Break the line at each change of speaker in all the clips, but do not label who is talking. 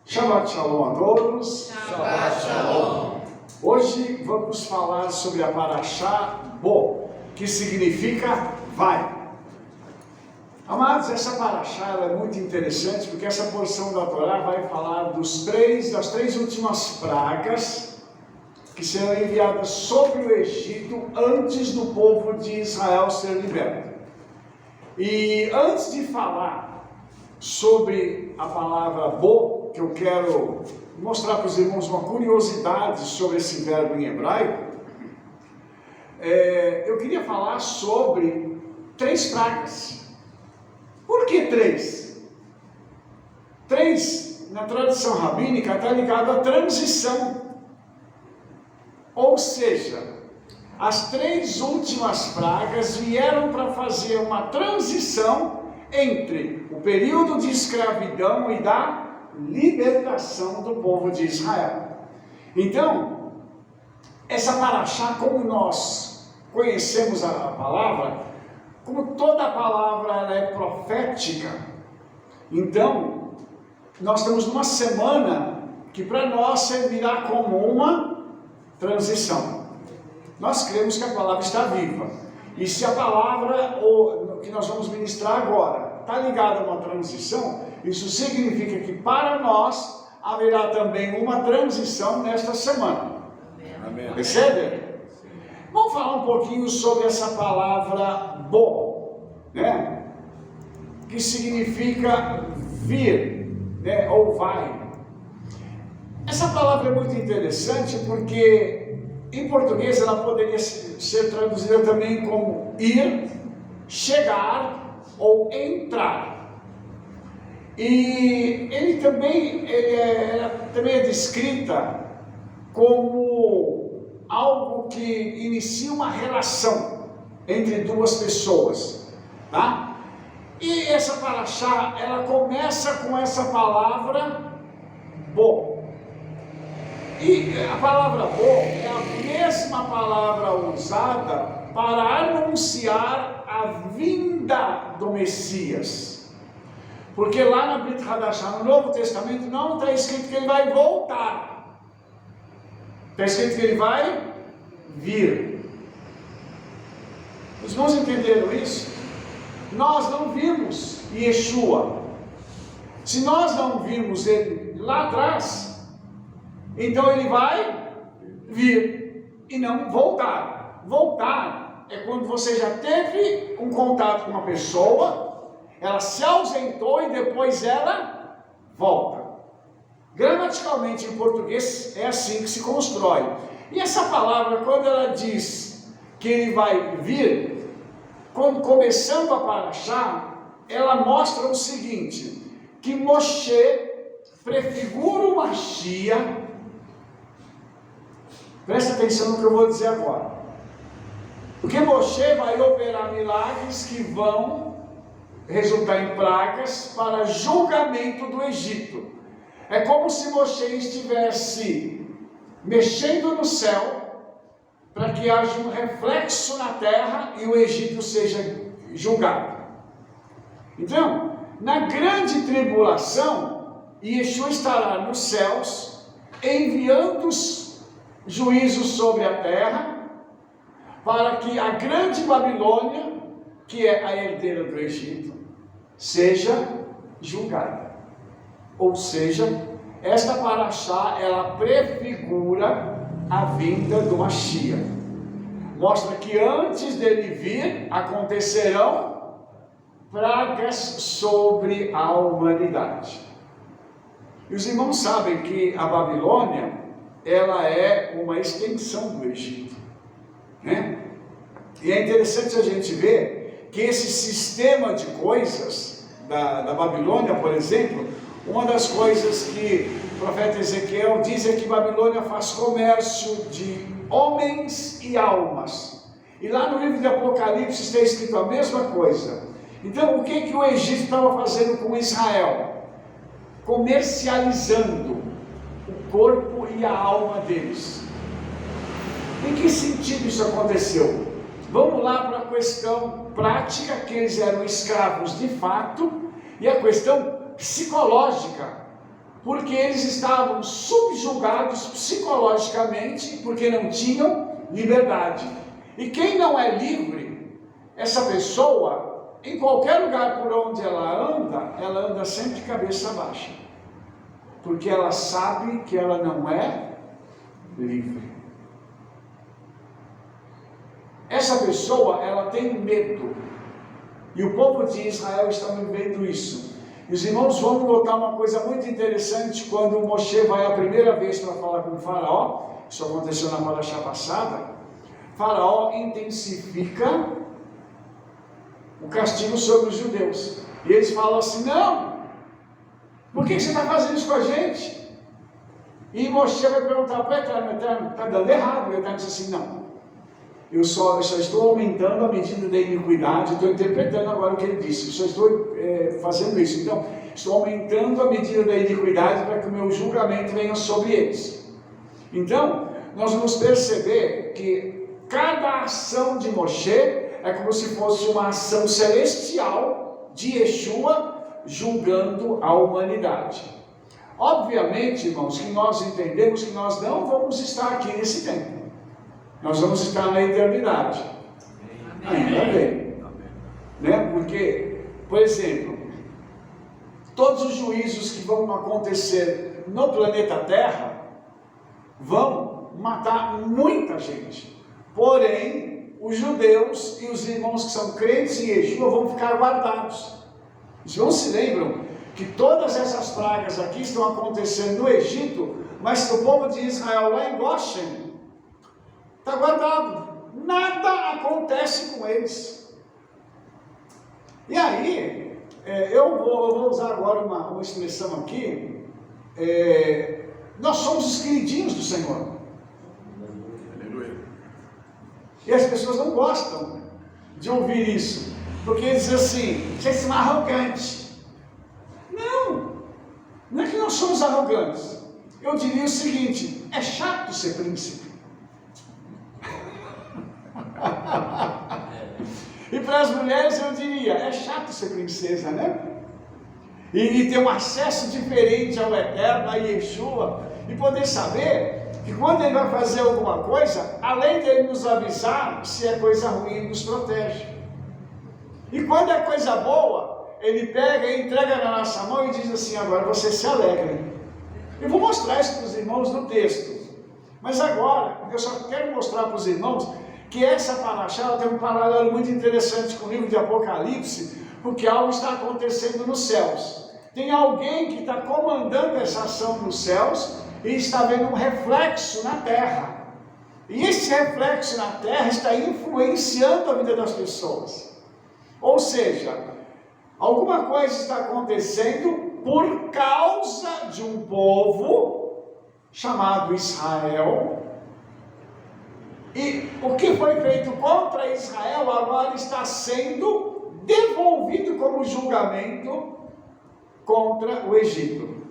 Shabbat Shalom a todos.
Shabbat Shalom.
Hoje vamos falar sobre a Parashá Bo, que significa vai. Amados, essa Parashá ela é muito interessante porque essa porção da Torá vai falar das três últimas pragas que serão enviadas sobre o Egito antes do povo de Israel ser liberto. E antes de falar sobre a palavra Bo, que eu quero mostrar para os irmãos uma curiosidade sobre esse verbo em hebraico, eu queria falar sobre 3 pragas. Por que 3? 3, na tradição rabínica, está ligado à transição. Ou seja, as 3 últimas pragas vieram para fazer uma transição entre o período de escravidão e da libertação do povo de Israel. Então, essa Parashá, como nós conhecemos a palavra, como toda palavra ela é profética, então, nós estamos numa semana que para nós servirá como uma transição. Nós cremos que a palavra está viva. E se a palavra que nós vamos ministrar agora está ligada a uma transição, isso significa que para nós haverá também uma transição nesta semana.
Amém.
Percebe? Vamos falar um pouquinho sobre essa palavra Bo, né? Que significa vir, né? Ou vai. Essa palavra é muito interessante porque em português ela poderia ser traduzida também como ir, chegar ou entrar. E ela também é descrita como algo que inicia uma relação entre 2 pessoas, tá? E essa Parashá, ela começa com essa palavra Bo. E a palavra Bo é a mesma palavra usada para anunciar a vinda do Messias. Porque lá na Brit Hadashah, no Novo Testamento, não está escrito que ele vai voltar. Está escrito que ele vai vir. Os irmãos entenderam isso? Nós não vimos Yeshua. Se nós não vimos ele lá atrás, então ele vai vir e não voltar. Voltar é quando você já teve um contato com uma pessoa, ela se ausentou e depois ela volta. Gramaticalmente em português é assim que se constrói. E essa palavra, quando ela diz que ele vai vir, começando a Parashá, ela mostra o seguinte, que Moshe prefigura o Mashiach. Presta atenção no que eu vou dizer agora. Porque Moshe vai operar milagres que vão resultar em pragas para julgamento do Egito. É como se Moshe estivesse mexendo no céu para que haja um reflexo na terra e o Egito seja julgado. Então, na grande tribulação, Yeshua estará nos céus enviando os juízos sobre a terra para que a grande Babilônia, que é a herdeira do Egito, seja julgada. Ou seja, esta Parashá, ela prefigura a vinda do Mashiach. Mostra que antes dele vir, acontecerão pragas sobre a humanidade. E os irmãos sabem que a Babilônia, ela é uma extensão do Egito, né? E é interessante a gente ver que esse sistema de coisas da Babilônia, por exemplo, uma das coisas que o profeta Ezequiel diz é que Babilônia faz comércio de homens e almas. E lá no livro de Apocalipse está escrito a mesma coisa. Então, o que o Egito estava fazendo com Israel? Comercializando o corpo e a alma deles. Em que sentido isso aconteceu? Vamos lá para a questão prática, que eles eram escravos de fato, e a questão psicológica. porque eles estavam subjugados psicologicamente, porque não tinham liberdade. E quem não é livre, essa pessoa, em qualquer lugar por onde ela anda sempre de cabeça baixa, porque ela sabe que ela não é livre. Essa pessoa, ela tem medo, e o povo de Israel está vivendo isso. E os irmãos vão notar uma coisa muito interessante quando Moshe vai a primeira vez para falar com o faraó. Isso aconteceu na paraxá passada. Faraó intensifica o castigo sobre os judeus. E eles falam assim: não, por que você está fazendo isso com a gente? E Moshe vai perguntar para o Eterno: está dando errado. E o Eterno diz assim: não, eu só estou aumentando a medida da iniquidade. Estou interpretando agora o que ele disse. Eu só estou fazendo isso. Então, estou aumentando a medida da iniquidade para que o meu julgamento venha sobre eles. Então, nós vamos perceber que cada ação de Moshe é como se fosse uma ação celestial de Yeshua julgando a humanidade. Obviamente, irmãos, que nós entendemos que nós não vamos estar aqui nesse tempo. Nós vamos estar na eternidade. Ainda bem. Né? Porque, por exemplo, todos os juízos que vão acontecer no planeta Terra vão matar muita gente. Porém, os judeus e os irmãos que são crentes em Yeshua vão ficar guardados. Os irmãos se lembram que todas essas pragas aqui estão acontecendo no Egito, mas que o povo de Israel lá em Goshen está guardado. Nada acontece com eles. E aí, eu vou usar agora uma expressão aqui. Nós somos os queridinhos do Senhor. Aleluia. E as pessoas não gostam de ouvir isso, porque eles dizem assim: vocês são arrogantes. Não é que nós somos arrogantes. Eu diria o seguinte: é chato ser príncipe. E para as mulheres eu diria: é chato ser princesa, né? E ter um acesso diferente ao Eterno, a Yeshua, e poder saber que quando Ele vai fazer alguma coisa, além de Ele nos avisar, se é coisa ruim, Ele nos protege. E quando é coisa boa, Ele pega e entrega na nossa mão e diz assim: agora você se alegra. Eu vou mostrar isso para os irmãos no texto. Mas agora, eu só quero mostrar para os irmãos que essa paraxá tem um paralelo muito interessante com o livro de Apocalipse, porque algo está acontecendo nos céus. Tem alguém que está comandando essa ação nos céus e está vendo um reflexo na terra. E esse reflexo na terra está influenciando a vida das pessoas. Ou seja, alguma coisa está acontecendo por causa de um povo chamado Israel. E o que foi feito contra Israel agora está sendo devolvido como julgamento contra o Egito.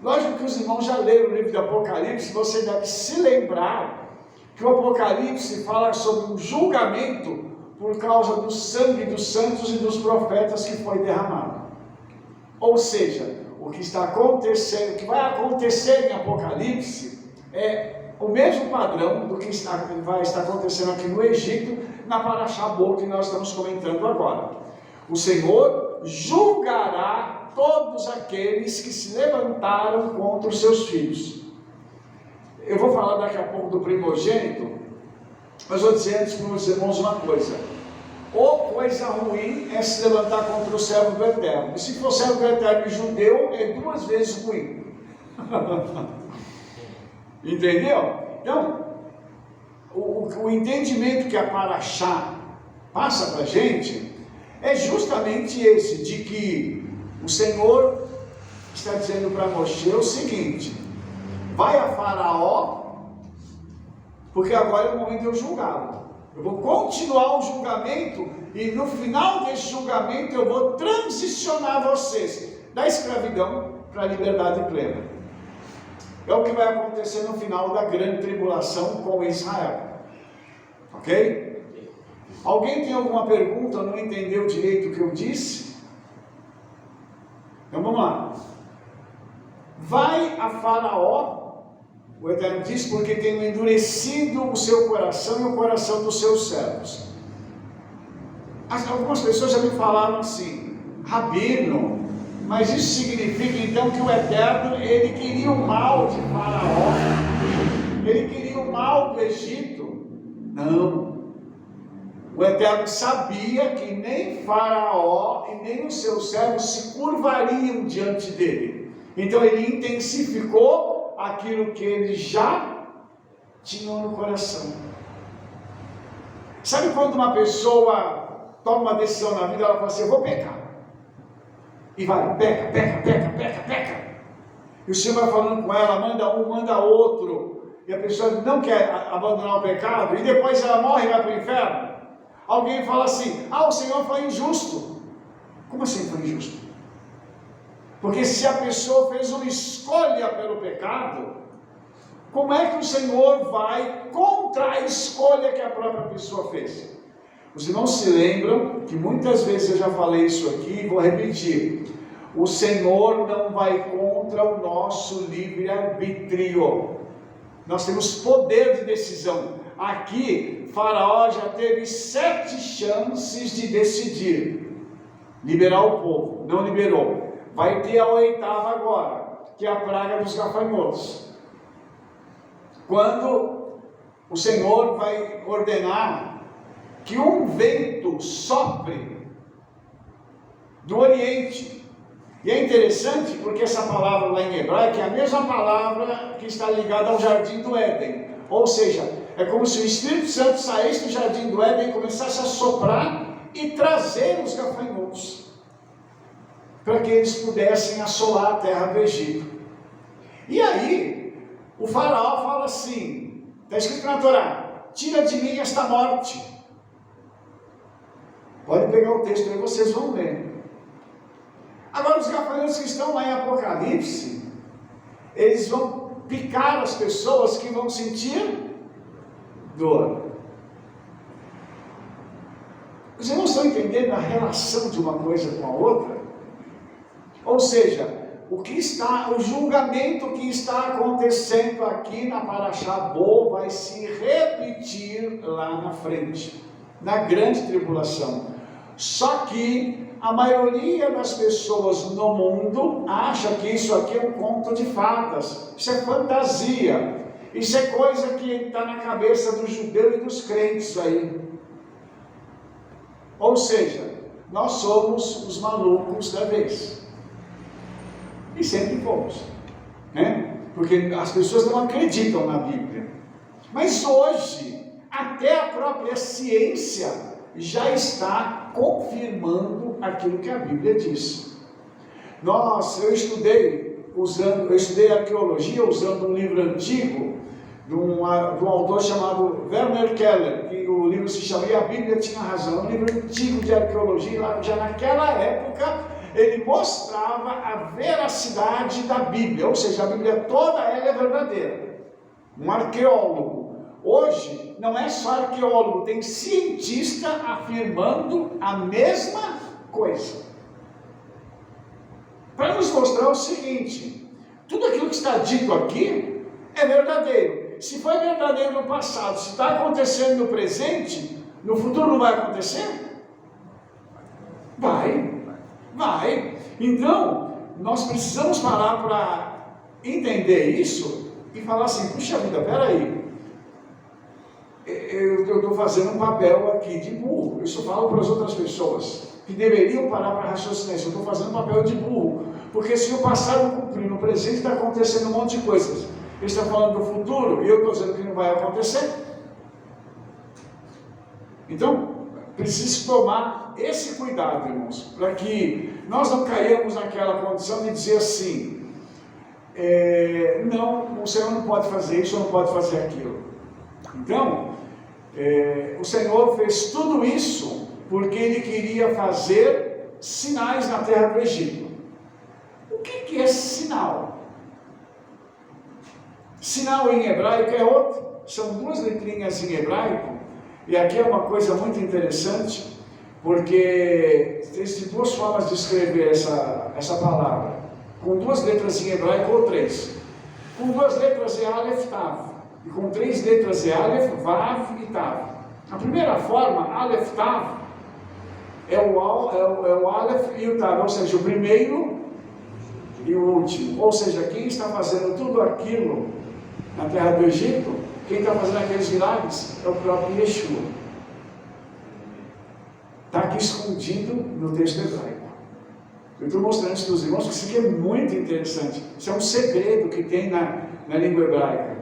Lógico que os irmãos já leram o livro de Apocalipse, você deve se lembrar que o Apocalipse fala sobre um julgamento por causa do sangue dos santos e dos profetas que foi derramado. Ou seja, o que está acontecendo, o que vai acontecer em Apocalipse é o mesmo padrão do que vai estar acontecendo aqui no Egito, na paraxá boa que nós estamos comentando agora. O Senhor julgará todos aqueles que se levantaram contra os seus filhos. Eu vou falar daqui a pouco do primogênito, mas vou dizer antes para os irmãos uma coisa: ou coisa ruim é se levantar contra o servo do Eterno, e se for servo do Eterno e judeu, é 2 vezes ruim. Entendeu? Então, o entendimento que a paraxá passa para a gente é justamente esse, de que o Senhor está dizendo para Moshe o seguinte: vai a Faraó, porque agora é o momento de eu julgá-lo. Eu vou continuar o julgamento, e no final desse julgamento eu vou transicionar vocês da escravidão para a liberdade plena. É o que vai acontecer no final da grande tribulação com Israel. Ok? Alguém tem alguma pergunta? Não entendeu direito o que eu disse? Então vamos lá. vai a Faraó, o Eterno diz, porque tenho endurecido o seu coração e o coração dos seus servos. Algumas pessoas já me falaram assim: Rabino, mas isso significa então que o Eterno, ele queria o mal de Faraó, ele queria o mal do Egito? Não. O Eterno sabia que nem Faraó e nem os seus servos se curvariam diante dele. Então ele intensificou aquilo que eles já tinham no coração. Sabe quando uma pessoa toma uma decisão na vida, ela fala assim: eu vou pecar. E vai, peca. E o Senhor vai falando com ela, manda um, manda outro. E a pessoa não quer abandonar o pecado, e depois ela morre e vai para o inferno. Alguém fala assim: o Senhor foi injusto. Como assim foi injusto? Porque se a pessoa fez uma escolha pelo pecado, como é que o Senhor vai contra a escolha que a própria pessoa fez? Os irmãos se lembram que muitas vezes eu já falei isso aqui e vou repetir: o Senhor não vai contra o nosso livre-arbítrio. Nós temos poder de decisão. Aqui, Faraó já teve 7 chances de decidir liberar o povo, não liberou. Vai ter a 8ª agora, que é a praga dos gafanhotos. Quando o Senhor vai ordenar que um vento sopre do Oriente. E é interessante porque essa palavra lá em hebraico é a mesma palavra que está ligada ao Jardim do Éden. Ou seja, é como se o Espírito Santo saísse do Jardim do Éden e começasse a soprar e trazer os gafanhotos, para que eles pudessem assolar a terra do Egito. E aí, o Faraó fala assim, está escrito na Torá: tira de mim esta morte. Pode pegar o texto aí, vocês vão ver. Agora, os gafanhotos que estão lá em Apocalipse, eles vão picar as pessoas que vão sentir dor. Os irmãos estão entendendo a relação de uma coisa com a outra? Ou seja, o julgamento que está acontecendo aqui na Parashá Bo vai se repetir lá na frente, na grande tribulação. Só que a maioria das pessoas no mundo acha que isso aqui é um conto de fadas, isso é fantasia, isso é coisa que está na cabeça do judeu e dos crentes aí. Ou seja, nós somos os malucos da vez. E sempre fomos, né? Porque as pessoas não acreditam na Bíblia. Mas hoje, até a própria ciência já está confirmando aquilo que a Bíblia diz. Eu estudei arqueologia usando um livro antigo de um autor chamado Werner Keller, que o livro se chama E a Bíblia Tinha Razão. Um livro antigo de arqueologia, já naquela época ele mostrava a veracidade da Bíblia, ou seja, a Bíblia toda ela é verdadeira. Um arqueólogo. Hoje não é só arqueólogo, tem cientista afirmando a mesma coisa, para nos mostrar o seguinte: tudo aquilo que está dito aqui é verdadeiro. Se foi verdadeiro no passado, se está acontecendo no presente, no futuro não vai acontecer? Vai. Então, nós precisamos parar para entender isso e falar assim: puxa vida, peraí, eu estou fazendo um papel aqui de burro. Isso eu falo para as outras pessoas que deveriam parar para raciocinar isso. Eu estou fazendo um papel de burro, porque se o passado cumprir, no presente está acontecendo um monte de coisas. Ele está falando do futuro e eu estou dizendo que não vai acontecer. Então, preciso tomar esse cuidado, irmãos, para que nós não caiamos naquela condição de dizer assim: não, o Senhor não pode fazer isso, não pode fazer aquilo. Então, o Senhor fez tudo isso porque Ele queria fazer sinais na terra do Egito. O que é sinal? Sinal em hebraico é outro. São 2 letrinhas em hebraico. E aqui é uma coisa muito interessante, porque existem 2 formas de escrever essa palavra. com 2 letras em hebraico ou 3. Com 2 letras é Aleph, Tav. E com 3 letras é Aleph, Vav e Tav. A primeira forma, Aleph, Tav, é o Aleph e o Tav, ou seja, o primeiro e o último. Ou seja, quem está fazendo tudo aquilo na terra do Egito, quem está fazendo aqueles milagres é o próprio Yeshua. Está aqui escondido no texto hebraico. Eu estou mostrando isso para os irmãos, que isso aqui é muito interessante. Isso é um segredo que tem na língua hebraica.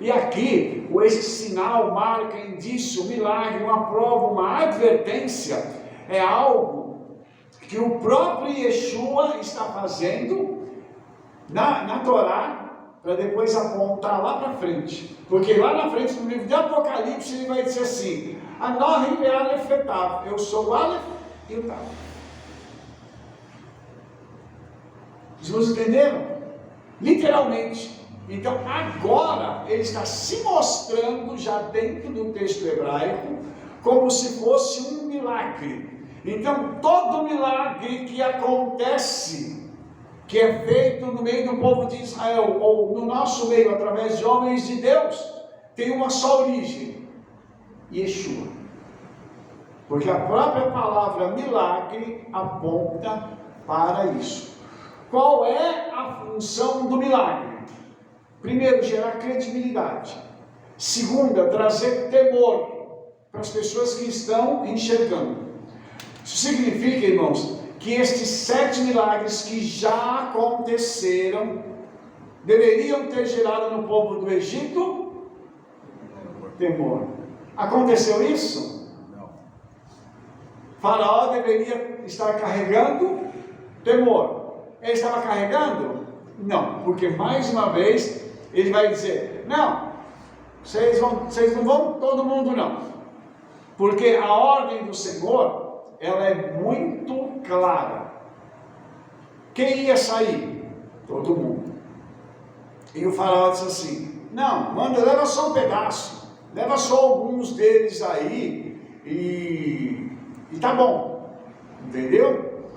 E aqui, esse sinal, marca, indício, milagre, uma prova, uma advertência, é algo que o próprio Yeshua está fazendo na Torá, para depois apontar lá para frente. Porque lá na frente, no livro de Apocalipse, ele vai dizer assim: Anohi ve'Aleph ve'Tav, eu sou o Aleph e o Tav. Os irmãos entenderam? Literalmente. Então agora ele está se mostrando já dentro do texto hebraico como se fosse um milagre. Então todo milagre que acontece, que é feito no meio do povo de Israel ou no nosso meio através de homens de Deus, tem uma só origem: Yeshua. Porque a própria palavra milagre aponta para isso. Qual é a função do milagre? Primeiro, gerar credibilidade. Segunda, trazer temor para as pessoas que estão enxergando. Isso significa, irmãos, que estes 7 milagres que já aconteceram deveriam ter gerado no povo do Egito temor. Aconteceu isso? Não. Faraó deveria estar carregando temor. Ele estava carregando? Não, porque mais uma vez ele vai dizer: não, vocês não vão todo mundo não, porque a ordem do Senhor, ela é muito clara. Quem ia sair? Todo mundo. E o faraó disse assim: não, leva só um pedaço, leva só alguns deles aí e tá bom, entendeu?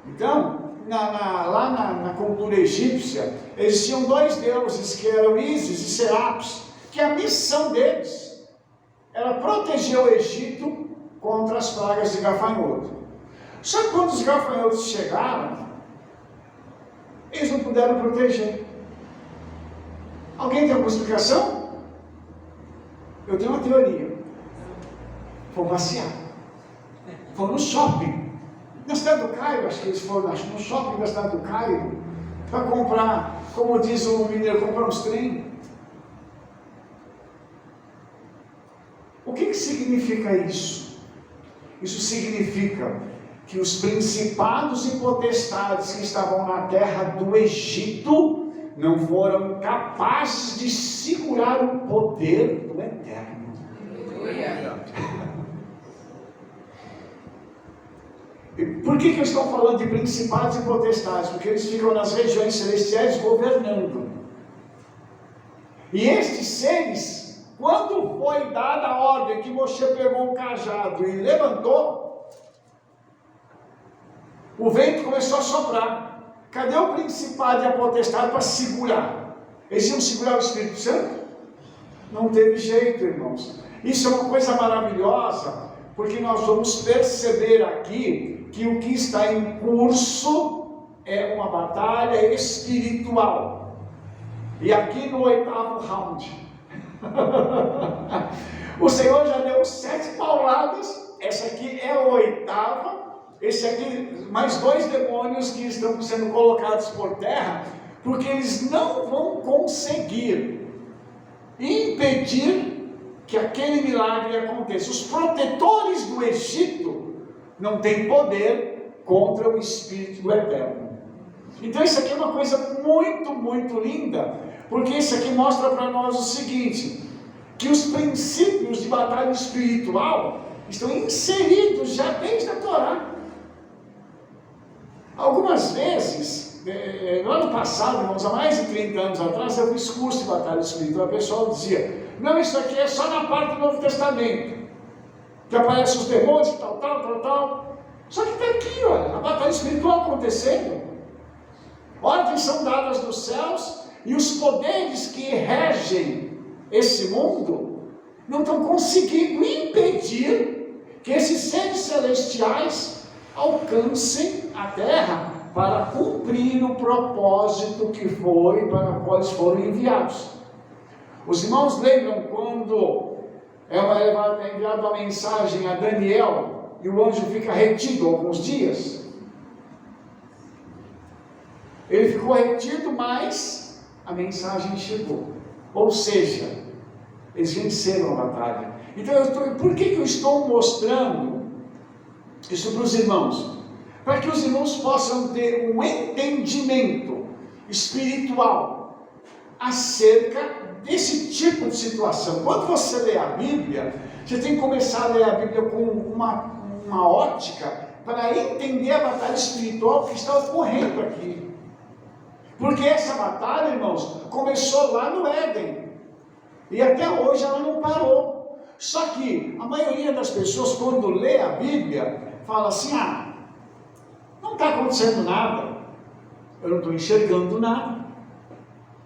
Então lá na cultura egípcia, existiam 2 deuses, que eram Ísis e Serapis, que a missão deles era proteger o Egito contra as pragas de gafanhoto. Só que quando os gafanhotos chegaram, eles não puderam proteger. Alguém tem alguma explicação? Eu tenho uma teoria. Foram passear. Foram no shopping. Na cidade do Cairo, acho que eles foram no shopping da cidade do Cairo, para comprar, como diz o mineiro, comprar uns trem. O que significa isso? Isso significa que os principados e potestades que estavam na terra do Egito não foram capazes de segurar o poder do Eterno. Por que eu estou falando de principados e potestades? Porque eles ficam nas regiões celestiais governando. E estes seres, quando foi dada a ordem que Moshe pegou o cajado e levantou, o vento começou a soprar. Cadê o principado e a potestade para segurar? Eles iam segurar o Espírito Santo? Não teve jeito, irmãos. Isso é uma coisa maravilhosa, porque nós vamos perceber aqui que o que está em curso é uma batalha espiritual. E aqui no 8º round, o Senhor já deu 7 pauladas. Essa aqui é a 8ª. Esse aqui, mais 2 demônios que estão sendo colocados por terra, porque eles não vão conseguir impedir que aquele milagre aconteça. Os protetores do Egito não têm poder contra o Espírito do Eterno. Então isso aqui é uma coisa muito, muito linda, porque isso aqui mostra para nós o seguinte, que os princípios de batalha espiritual estão inseridos já desde a Torá. Algumas vezes, no ano passado, irmãos, há mais de 30 anos atrás, eu fiz curso de batalha espiritual. O pessoal dizia: não, isso aqui é só na parte do Novo Testamento, que aparecem os demônios, tal. Só que está aqui, olha, a batalha espiritual acontecendo. Ordens são dadas dos céus e os poderes que regem esse mundo não estão conseguindo impedir que esses seres celestiais alcancem a terra para cumprir o propósito que foi para o qual eles foram enviados. Os irmãos lembram quando é enviada uma mensagem a Daniel e o anjo fica retido alguns dias? Ele ficou retido, mas a mensagem chegou. Ou seja, eles venceram a batalha. Então, por que eu estou mostrando isso para os irmãos? Para que os irmãos possam ter um entendimento espiritual acerca desse tipo de situação. Quando você lê a Bíblia, você tem que começar a ler a Bíblia com uma ótica para entender a batalha espiritual que está ocorrendo aqui. Porque essa batalha, irmãos, começou lá no Éden. E até hoje ela não parou. Só que a maioria das pessoas, quando lê a Bíblia, fala assim: não está acontecendo nada. Eu não estou enxergando nada.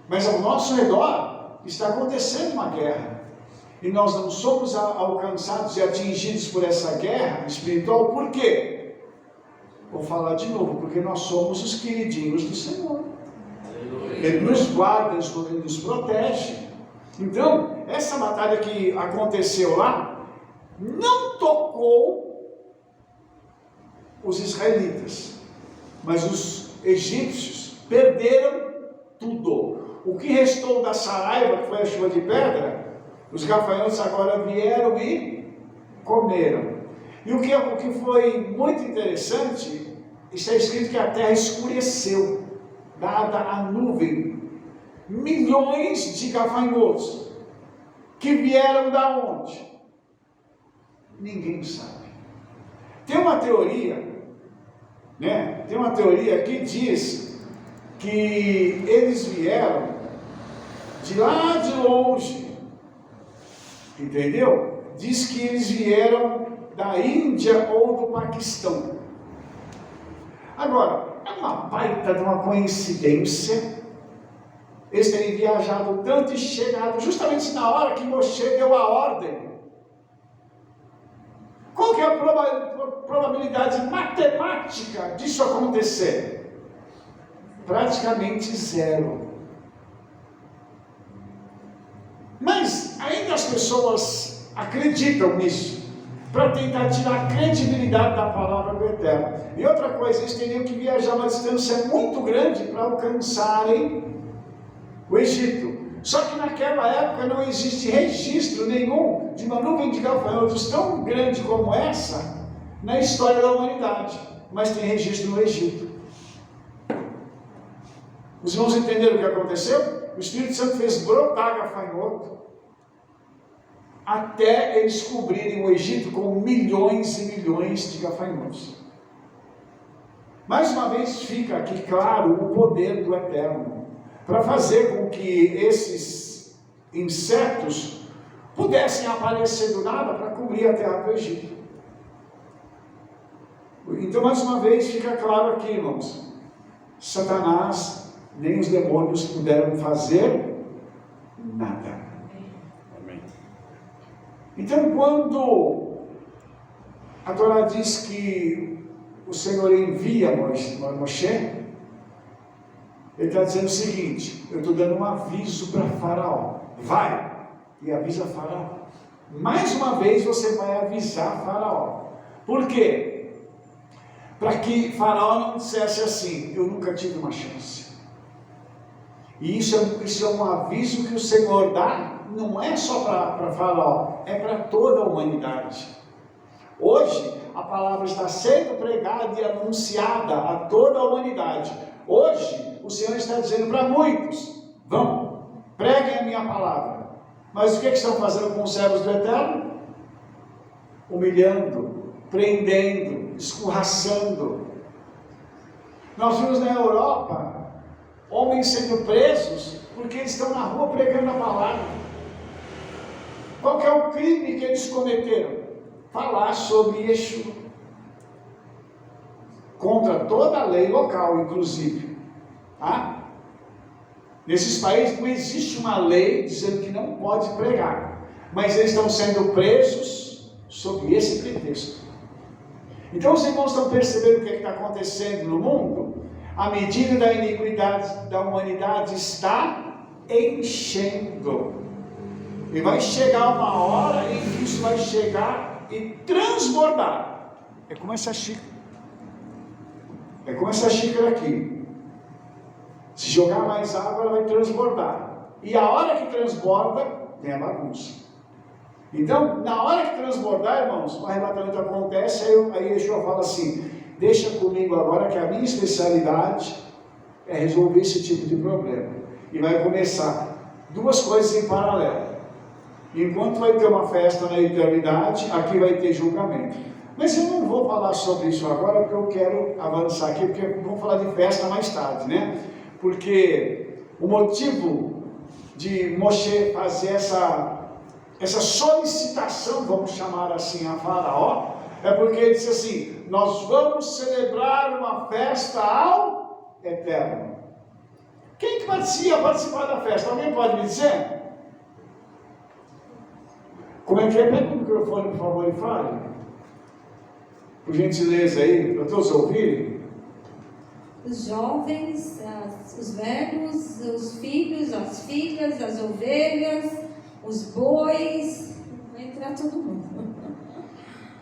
Mas ao nosso redor está acontecendo uma guerra. E nós não somos alcançados e atingidos por essa guerra espiritual. Por quê? Vou falar de novo. Porque nós somos os queridinhos do Senhor. Ele nos guarda, Ele nos protege. Então, essa batalha que aconteceu lá, não tocou os israelitas, mas os egípcios perderam tudo. O que restou da Saraiva, que foi a chuva de pedra, os gafanhotos agora vieram e comeram. E o que foi muito interessante, está escrito que a terra escureceu, dada a nuvem. Milhões de gafanhotos que vieram da onde? Ninguém sabe. Tem uma teoria, né? Tem uma teoria que diz que eles vieram de lá de longe, entendeu? Diz que eles vieram da Índia ou do Paquistão. Agora, é uma baita de uma coincidência eles terem viajado tanto e chegado justamente na hora que Moshe deu a ordem. Qual que é a probabilidade matemática disso acontecer? Praticamente zero. Mas ainda as pessoas acreditam nisso, para tentar tirar a credibilidade da palavra do Eterno. E outra coisa, eles teriam que viajar uma distância muito grande para alcançarem o Egito. Só que naquela época não existe registro nenhum de uma nuvem de gafanhotos tão grande como essa na história da humanidade. Mas tem registro no Egito. Os irmãos entenderam o que aconteceu? O Espírito Santo fez brotar gafanhoto até eles cobrirem o Egito com milhões e milhões de gafanhotos. Mais uma vez fica aqui claro o poder do Eterno para fazer com que esses insetos pudessem aparecer do nada para cobrir a terra do Egito. Então, mais uma vez, fica claro aqui, irmãos, Satanás nem os demônios puderam fazer nada. Amém. Então, quando a Torá diz que o Senhor envia Moshe, ele está dizendo o seguinte: eu estou dando um aviso para Faraó, vai e avisa Faraó. Mais uma vez você vai avisar Faraó. Por quê? Para que Faraó não dissesse assim: eu nunca tive uma chance. E isso é um aviso que o Senhor dá, não é só para Faraó, é para toda a humanidade. Hoje a palavra está sendo pregada e anunciada a toda a humanidade. Hoje o Senhor está dizendo para muitos: vão, preguem a minha palavra. Mas o que estão fazendo com os servos do Eterno? Humilhando, prendendo, escorraçando. Nós vimos na Europa homens sendo presos porque eles estão na rua pregando a palavra. Qual que é o crime que eles cometeram? Falar sobre Yeshua, contra toda a lei local, inclusive. Nesses países não existe uma lei dizendo que não pode pregar, mas eles estão sendo presos sob esse pretexto. Então os irmãos estão percebendo o que está acontecendo no mundo? A medida da iniquidade da humanidade está enchendo. E vai chegar uma hora em que isso vai chegar e transbordar. É como essa xícara. É como essa xícara aqui. Se jogar mais água, ela vai transbordar. E a hora que transborda, tem a bagunça. Então, na hora que transbordar, irmãos, o arrebatamento acontece, aí Yeshua fala assim: deixa comigo agora que a minha especialidade é resolver esse tipo de problema. E vai começar duas coisas em paralelo. Enquanto vai ter uma festa na eternidade, aqui vai ter julgamento. Mas eu não vou falar sobre isso agora, porque eu quero avançar aqui, porque vamos falar de festa mais tarde, né? Porque o motivo de Moshe fazer essa solicitação, vamos chamar assim, a Faraó, é porque ele disse assim: nós vamos celebrar uma festa ao Eterno. Quem que ia participar da festa? Alguém pode me dizer? Como é que é? Pega o microfone, por favor, e fale. Por gentileza aí, para todos ouvirem.
Os jovens, os velhos, os filhos, as filhas, as ovelhas, os bois, vai entrar todo mundo.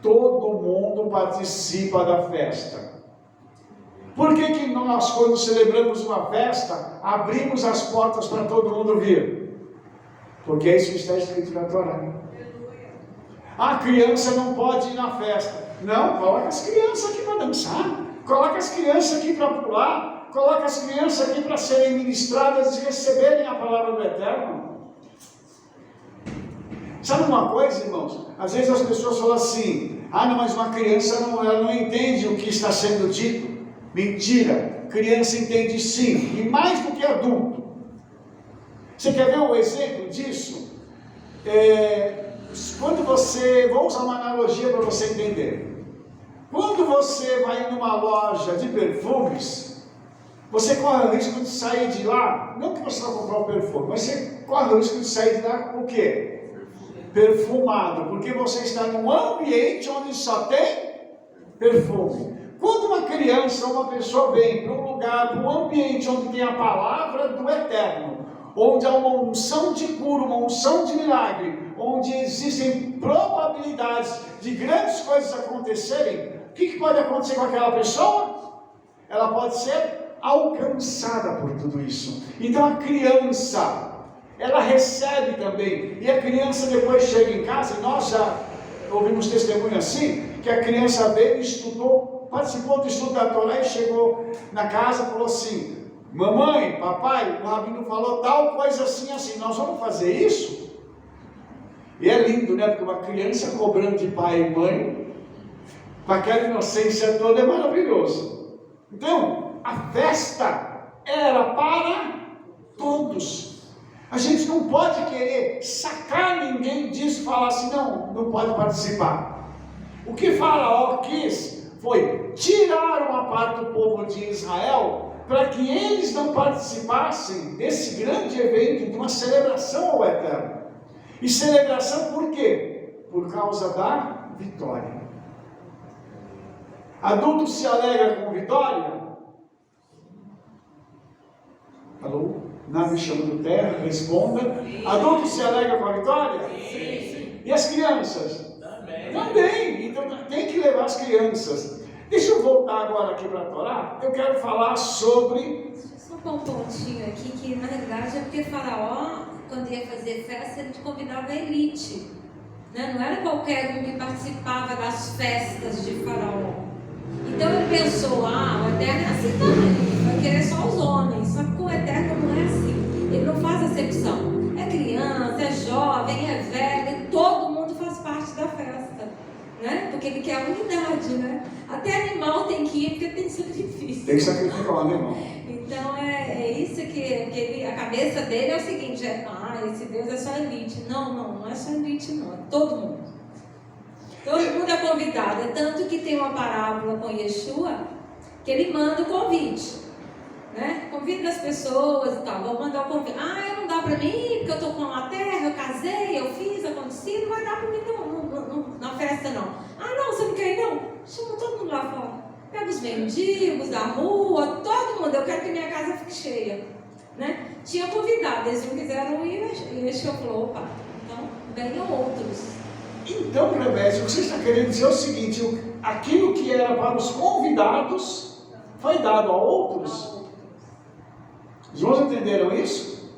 Todo mundo participa da festa. Por que nós, quando celebramos uma festa, abrimos as portas para todo mundo vir? Porque é isso que está escrito na Torá. A criança não pode ir na festa. Não, coloca as crianças aqui para dançar. Coloca as crianças aqui para pular. Coloca as crianças aqui para serem ministradas e receberem a palavra do Eterno. Sabe uma coisa, irmãos? Às vezes as pessoas falam assim: não, mas uma criança ela não entende o que está sendo dito. Mentira, criança entende sim, e mais do que adulto. Você quer ver um exemplo disso? Quando vou usar uma analogia para você entender. Quando você vai numa loja de perfumes, você corre o risco de sair de lá, não que você vai comprar um perfume, mas você corre o risco de sair de lá o quê? Perfumado, porque você está num ambiente onde só tem perfume. Quando uma criança ou uma pessoa vem para um lugar, para um ambiente onde tem a palavra do Eterno, onde há uma unção de cura, uma unção de milagre, onde existem probabilidades de grandes coisas acontecerem, o que pode acontecer com aquela pessoa? Ela pode ser alcançada por tudo isso. Então a criança, ela recebe também, e a criança depois chega em casa, e nós já ouvimos testemunho assim, que a criança veio e estudou, participou do estudo da Torá e chegou na casa e falou assim: mamãe, papai, o rabino falou tal coisa assim, assim, nós vamos fazer isso? E é lindo, né? Porque uma criança cobrando de pai e mãe, com aquela inocência toda, é maravilhoso. Então, a festa era para todos. A gente não pode querer sacar ninguém disso e falar assim: não pode participar. O que Faraó quis foi tirar uma parte do povo de Israel para que eles não participassem desse grande evento, de uma celebração ao Eterno. E celebração por quê? Por causa da vitória. Adulto se alegra com vitória? Alô? Nada me chama do terra, responda. Adulto se alegra com a vitória? Sim. E as crianças? Também. Então tem que levar as crianças. Deixa eu voltar agora aqui para a Torá. Eu quero falar sobre...
Deixa eu só pôr um pontinho aqui, que na verdade é porque Faraó, quando ia fazer festa, ele convidava a elite, né? Não era qualquer um que participava das festas de Faraó. Então ele pensou: o Eterno é assim também, vai querer só os homens. Só que com o Eterno não é assim, ele não faz acepção. É criança, é jovem, é velho, todo mundo faz parte da festa, né? Porque ele quer a unidade, né? Até animal tem que ir, porque tem sacrifício.
Tem que sacrificar o animal.
Então é isso que a cabeça dele é o seguinte: esse Deus é só elite. Não é só elite, não, é todo mundo. Todo mundo é convidado. É tanto que tem uma parábola com Yeshua que ele manda o convite. né? Convida as pessoas e tal. Vou mandar o convite. Não dá pra mim, porque eu tô com uma terra, eu casei, eu fiz, aconteci, não vai dar pra mim na festa não. Não, você não quer ir não? Chama todo mundo lá fora. Pega os mendigos da rua, todo mundo, eu quero que minha casa fique cheia, né? Tinha convidado, eles não quiseram ir, e o Senhor falou, opa, então venham outros.
Então, Clemésia, o que você está querendo dizer é o seguinte: aquilo que era para os convidados foi dado a outros. Os irmãos entenderam isso?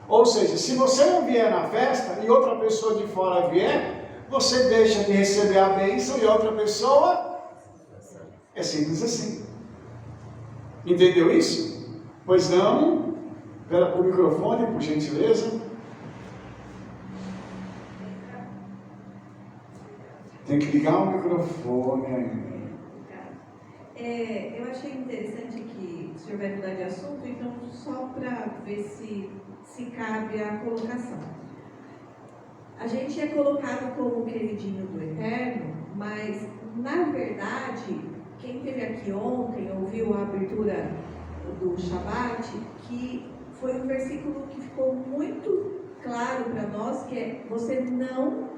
Ou seja, se você não vier na festa e outra pessoa de fora vier, você deixa de receber a bênção e outra pessoa. É simples assim. Entendeu isso? Pois não? Espera o microfone, por gentileza. Tem que ligar o microfone ainda.
Eu achei interessante que o senhor vai mudar de assunto, então só para ver se cabe a colocação. A gente é colocado como queridinho do Eterno, mas na verdade, quem esteve aqui ontem ouviu a abertura do Shabat, que foi um versículo que ficou muito claro para nós, que é: você não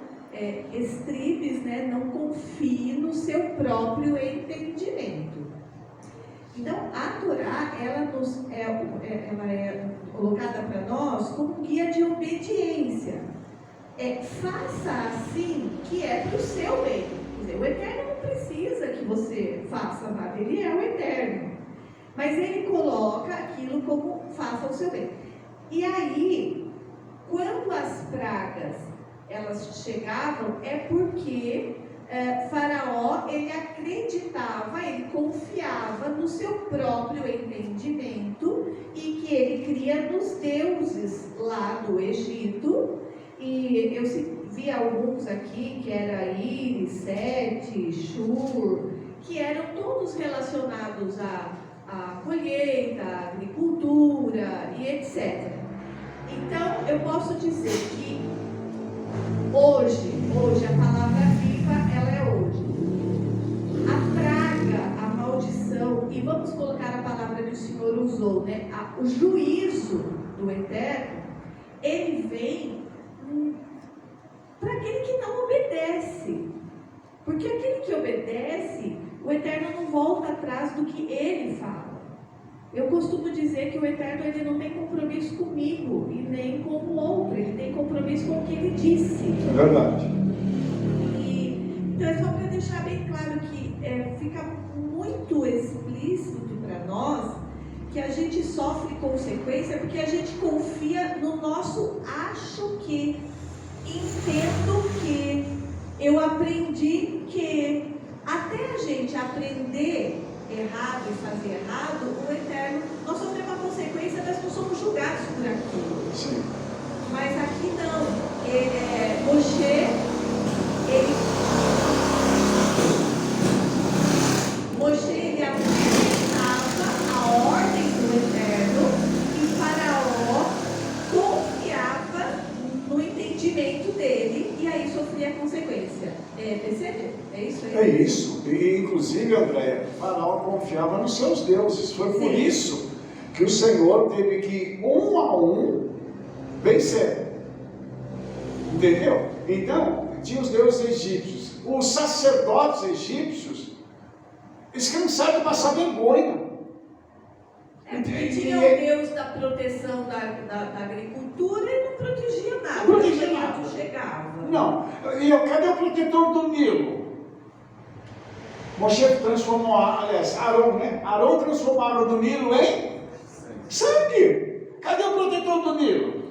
estribes, né, não confie no seu próprio entendimento. Então, a Torá, ela é colocada para nós como guia de obediência. Faça assim, que é para o seu bem. Quer dizer, o Eterno não precisa que você faça nada, Ele é o Eterno. Mas Ele coloca aquilo como faça o seu bem. E aí, quando as pragas elas chegavam, é porque Faraó, ele acreditava, ele confiava no seu próprio entendimento e que ele cria nos deuses lá do Egito. E eu vi alguns aqui, que era Íris, Sete, Shur, que eram todos relacionados à colheita, à agricultura e etc. Então, eu posso dizer que hoje, a palavra viva, ela é hoje. A praga, a maldição, e vamos colocar a palavra que o Senhor usou, né? O juízo do Eterno, ele vem para aquele que não obedece. Porque aquele que obedece, o Eterno não volta atrás do que ele fala. Eu costumo dizer que o Eterno, ele não tem compromisso comigo e nem com o outro, ele tem compromisso com o que ele disse.
É verdade.
Então é só para deixar bem claro que fica muito explícito para nós que a gente sofre consequência porque a gente confia no nosso acho que, entendo que, eu aprendi que. Até a gente aprender errado e fazer errado, o Eterno, nós sofremos a consequência, nós não somos julgados por aquilo.
Sim.
Mas aqui não. Moshe, ele apresentava a ordem do Eterno e Faraó confiava no entendimento dele e aí sofria a consequência. Percebe? É isso aí?
É isso. E, inclusive, Andréia, Faraó confiava nos seus deuses. Foi por isso que o Senhor teve que, um a um, vencer. Entendeu? Então, tinha os deuses egípcios. Os sacerdotes egípcios, eles cansaram de passar vergonha.
Porque tinha o Deus da proteção da agricultura e não protegia nada.
Não protegia nada.
Chegava.
Não. E cadê o protetor do Nilo? Moshe transformou, Arão, né? Arão transformou a água do Nilo em sangue. Cadê o protetor do Nilo?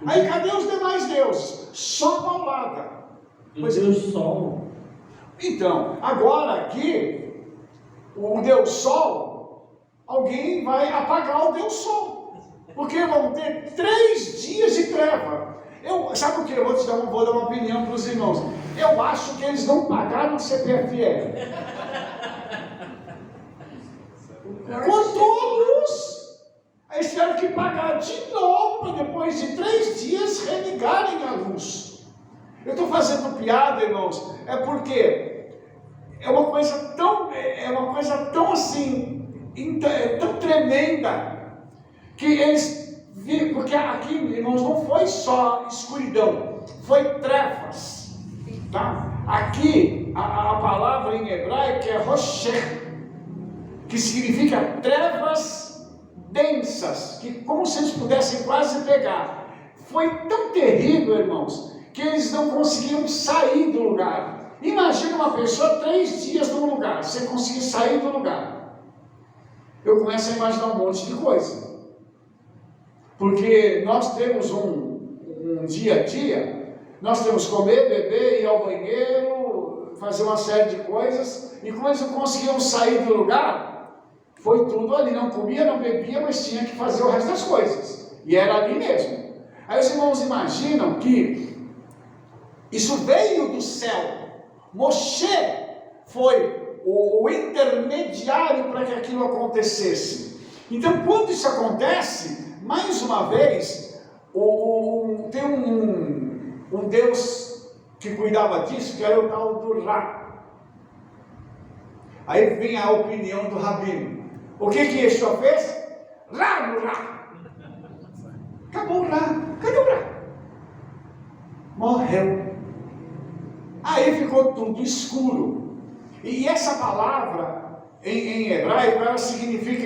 Aí cadê os demais deuses? Só paulada.
Pois Deus Sol.
Então, agora aqui, o Deus Sol, alguém vai apagar o Deus Sol. Porque vão ter 3 dias de treva. Sabe o que? Eu vou dar uma opinião para os irmãos. Eu acho que eles não pagaram o CPFL. Com todos, eles tiveram que pagar de novo para depois de 3 dias religarem a luz. Eu estou fazendo piada, irmãos, é porque é uma coisa tão assim, tão tremenda. tremenda, que eles viram, porque aqui, irmãos, não foi só escuridão, foi trevas, tá? Aqui, a palavra em hebraico é rocher, que significa trevas densas, que como se eles pudessem quase pegar. Foi tão terrível, irmãos, que eles não conseguiam sair do lugar. Imagina uma pessoa 3 dias num lugar, sem conseguir sair do lugar. Eu começo a imaginar um monte de coisa, porque nós temos um dia a dia, nós temos que comer, beber, ir ao banheiro, fazer uma série de coisas, e como eles não conseguiam sair do lugar, foi tudo ali, não comia, não bebia, mas tinha que fazer o resto das coisas, e era ali mesmo. Aí os irmãos imaginam que isso veio do céu. Moshe foi o intermediário para que aquilo acontecesse. Então, quando isso acontece, mais uma vez, tem um Deus que cuidava disso, que era o tal do Ra. Aí vem a opinião do rabino. O que Yeshua fez? Ra no Ra. Acabou o Ra. Cadê o Ra? Morreu. Aí ficou tudo escuro. E essa palavra em hebraico, ela significa,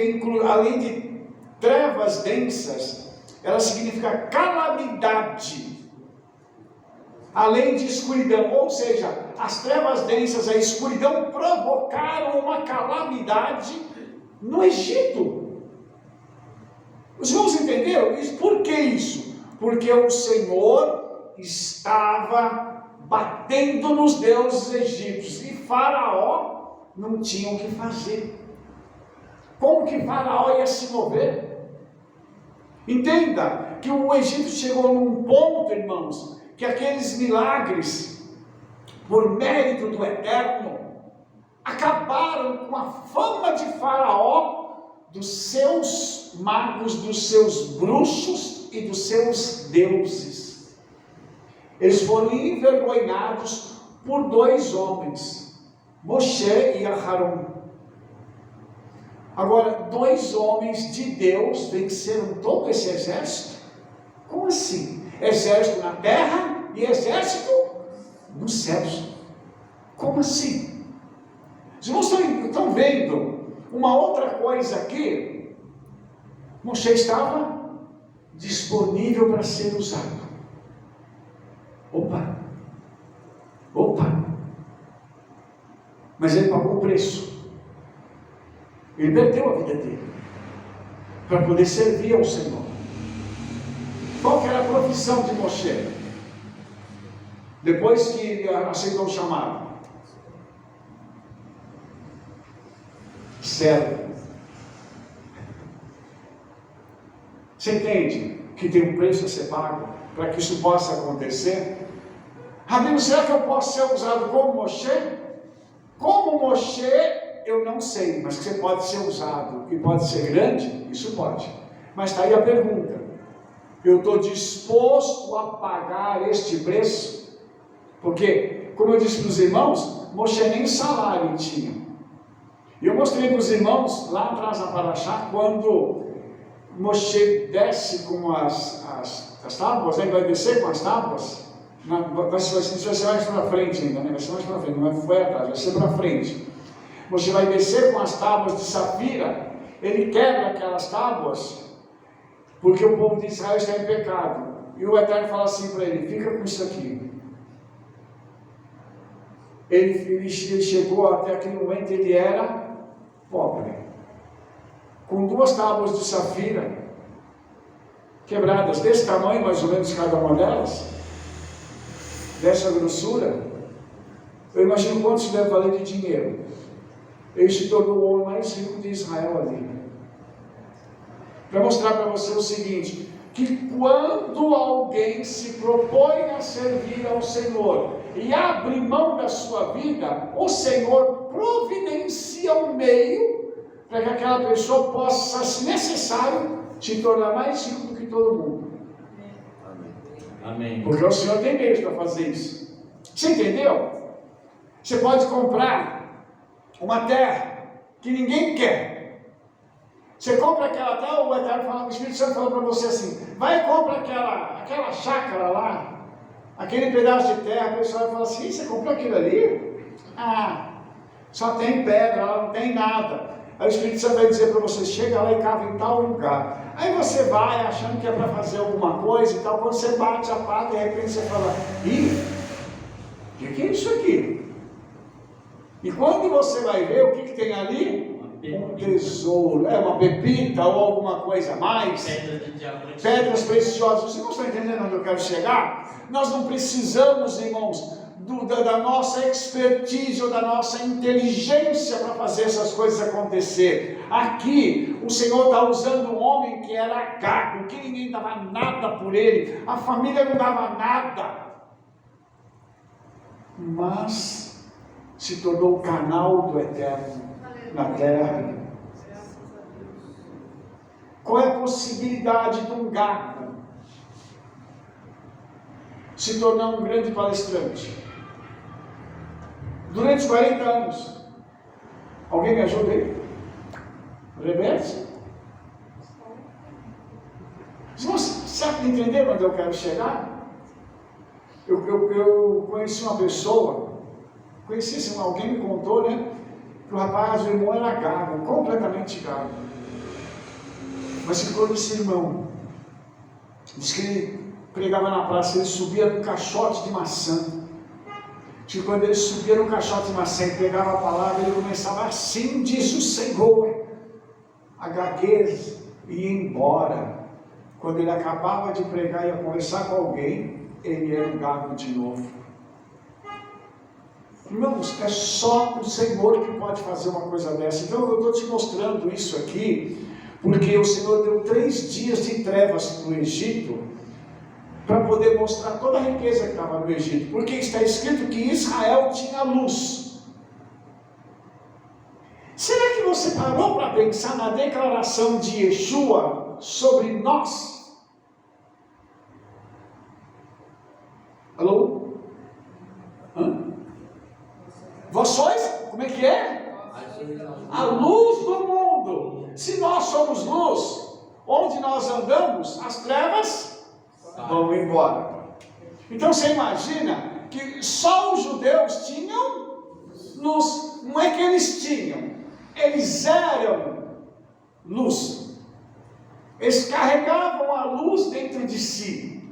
além de trevas densas, ela significa calamidade, além de escuridão. Ou seja, as trevas densas, a escuridão provocaram uma calamidade no Egito. Os irmãos entenderam? Por que isso? Porque o Senhor estava batendo nos deuses egípcios, e Faraó não tinha o que fazer. Como que Faraó ia se mover? Entenda que o Egito chegou num ponto, irmãos, que aqueles milagres, por mérito do Eterno, acabaram com a fama de Faraó, dos seus magos, dos seus bruxos e dos seus deuses. Eles foram envergonhados por 2 homens, Moshe e Aharon. Agora, 2 homens de Deus venceram todo esse exército? Como assim? Exército na terra e exército nos céus. Como assim? Os irmãos estão vendo uma outra coisa aqui. Moshe estava disponível para ser usado. Opa! Mas ele pagou o preço. Ele perdeu a vida dele para poder servir ao Senhor. Qual que era a profissão de Moshe? Depois que ele aceitou o chamado? Servo. Você entende que tem um preço a ser pago para que isso possa acontecer? Rabino, será que eu posso ser usado como Moshe? Como Moshe, eu não sei, mas que você pode ser usado e pode ser grande, isso pode. Mas está aí a pergunta: eu estou disposto a pagar este preço? Porque, como eu disse para os irmãos, Moshe nem salário tinha. E eu mostrei para os irmãos lá atrás na Paraxá, quando Moshe desce com as tábuas, né? Vai descer com as tábuas. Vai ser mais para frente ainda, né? Vai ser mais para frente, não foi atrás, vai ser para frente. Você vai descer com as tábuas de safira, ele quebra aquelas tábuas, porque o povo de Israel está em pecado. E o Eterno fala assim para ele: fica com isso aqui. Ele chegou até aquele momento, ele era pobre, com 2 tábuas de safira, quebradas, desse tamanho mais ou menos cada uma delas, dessa grossura. Eu imagino quanto isso deve valer de dinheiro. Ele se tornou o homem mais rico de Israel ali. Para mostrar para você o seguinte: que quando alguém se propõe a servir ao Senhor e abre mão da sua vida, o Senhor providencia um meio para que aquela pessoa possa, se necessário, se tornar mais rico do que todo mundo.
Amém.
Porque o Senhor tem meios para fazer isso. Você entendeu? Você pode comprar uma terra que ninguém quer, Você compra aquela, até o Eterno fala, o Espírito Santo falou para você assim, vai e compra aquela chácara lá, aquele pedaço de terra, a pessoa vai falar assim, você comprou aquilo ali? Ah, só tem pedra, lá não tem nada. Aí o Espírito Santo vai dizer para você, chega lá e cava em tal lugar. Aí você vai achando que é para fazer alguma coisa e tal, quando você bate a pata, de repente você fala, ih, o que é isso aqui? E quando você vai ver, o que tem ali? Um tesouro, uma pepita ou alguma coisa a mais. Pedras preciosas. Você não está entendendo onde eu quero chegar? Nós não precisamos, irmãos, da nossa expertise ou da nossa inteligência para fazer essas coisas acontecer. Aqui, o Senhor está usando um homem que era gago, que ninguém dava nada por ele, a família não dava nada, mas se tornou o canal do Eterno na terra. Qual é a possibilidade de um gago se tornar um grande palestrante? Durante 40 anos. Alguém me ajuda aí? Reverte? Você entendeu onde eu quero chegar? Eu conheci uma pessoa, alguém me contou, né? Que o rapaz, o irmão era gago, completamente gago. Mas ficou desse irmão. Diz que ele pregava na praça, ele subia no caixote de maçã. Que quando ele subia no caixote de maçã e pegava a palavra, ele começava assim, diz o Senhor. A gaguez ia embora. Quando ele acabava de pregar e ia conversar com alguém, ele era um gago de novo. Irmãos, é só o Senhor que pode fazer uma coisa dessa. Então eu estou te mostrando isso aqui, porque o Senhor deu 3 dias de trevas no Egito, para poder mostrar toda a riqueza que estava no Egito, porque está escrito que Israel tinha luz. Será que você parou para pensar na declaração de Yeshua sobre nós? Alô? Hã? Vós sois, como é que é? A luz do mundo. Se nós somos luz, onde nós andamos, as trevas vão embora. Então você imagina que só os judeus tinham luz. Não é que eles tinham, eles eram luz. Eles carregavam a luz dentro de si.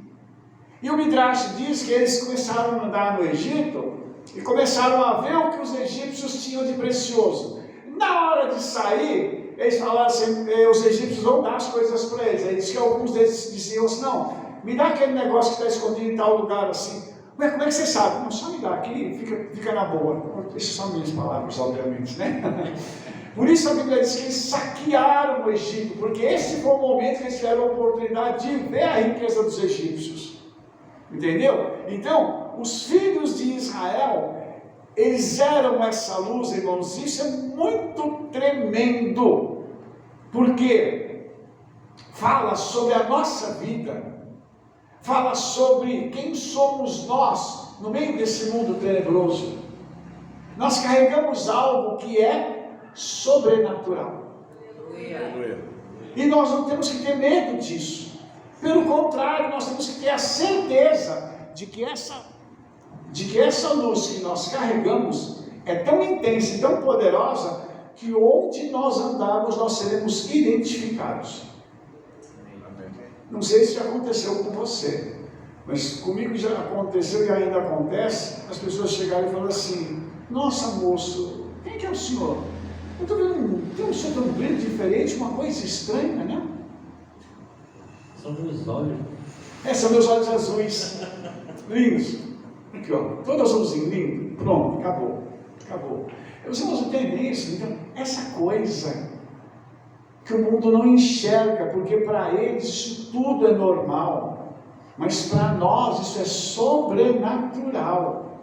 E o Midrash diz que eles começaram a andar no Egito e começaram a ver o que os egípcios tinham de precioso. Na hora de sair, eles falaram assim, os egípcios vão dar as coisas para eles. Aí diz que alguns deles diziam assim, não, me dá aquele negócio que está escondido em tal lugar assim. Ué, como é que você sabe? Não, só me dá aqui, fica na boa. Essas são minhas palavras, obviamente, né? Por isso a Bíblia diz que eles saquearam o Egito, porque esse foi o momento que eles tiveram a oportunidade de ver a riqueza dos egípcios. Entendeu? Então, os filhos de Israel, eles eram essa luz, irmãos. Isso é muito tremendo, porque fala sobre a nossa vida, fala sobre quem somos nós no meio desse mundo tenebroso. Nós carregamos algo que é sobrenatural. E nós não temos que ter medo disso. Pelo contrário, nós temos que ter a certeza de que essa luz que nós carregamos é tão intensa e tão poderosa que onde nós andarmos nós seremos identificados. Não sei se já aconteceu com você, mas comigo já aconteceu e ainda acontece. As pessoas chegarem e falam assim, nossa moço, quem que é o senhor? Eu estou vendo, tem um senhor tão brilho diferente, uma coisa estranha, né?
São meus olhos.
São meus olhos azuis, lindos. Aqui ó, todo azulzinho, lindo. Pronto, acabou. Os irmãos entendem isso? Então, essa coisa que o mundo não enxerga, porque para eles isso tudo é normal, mas para nós isso é sobrenatural.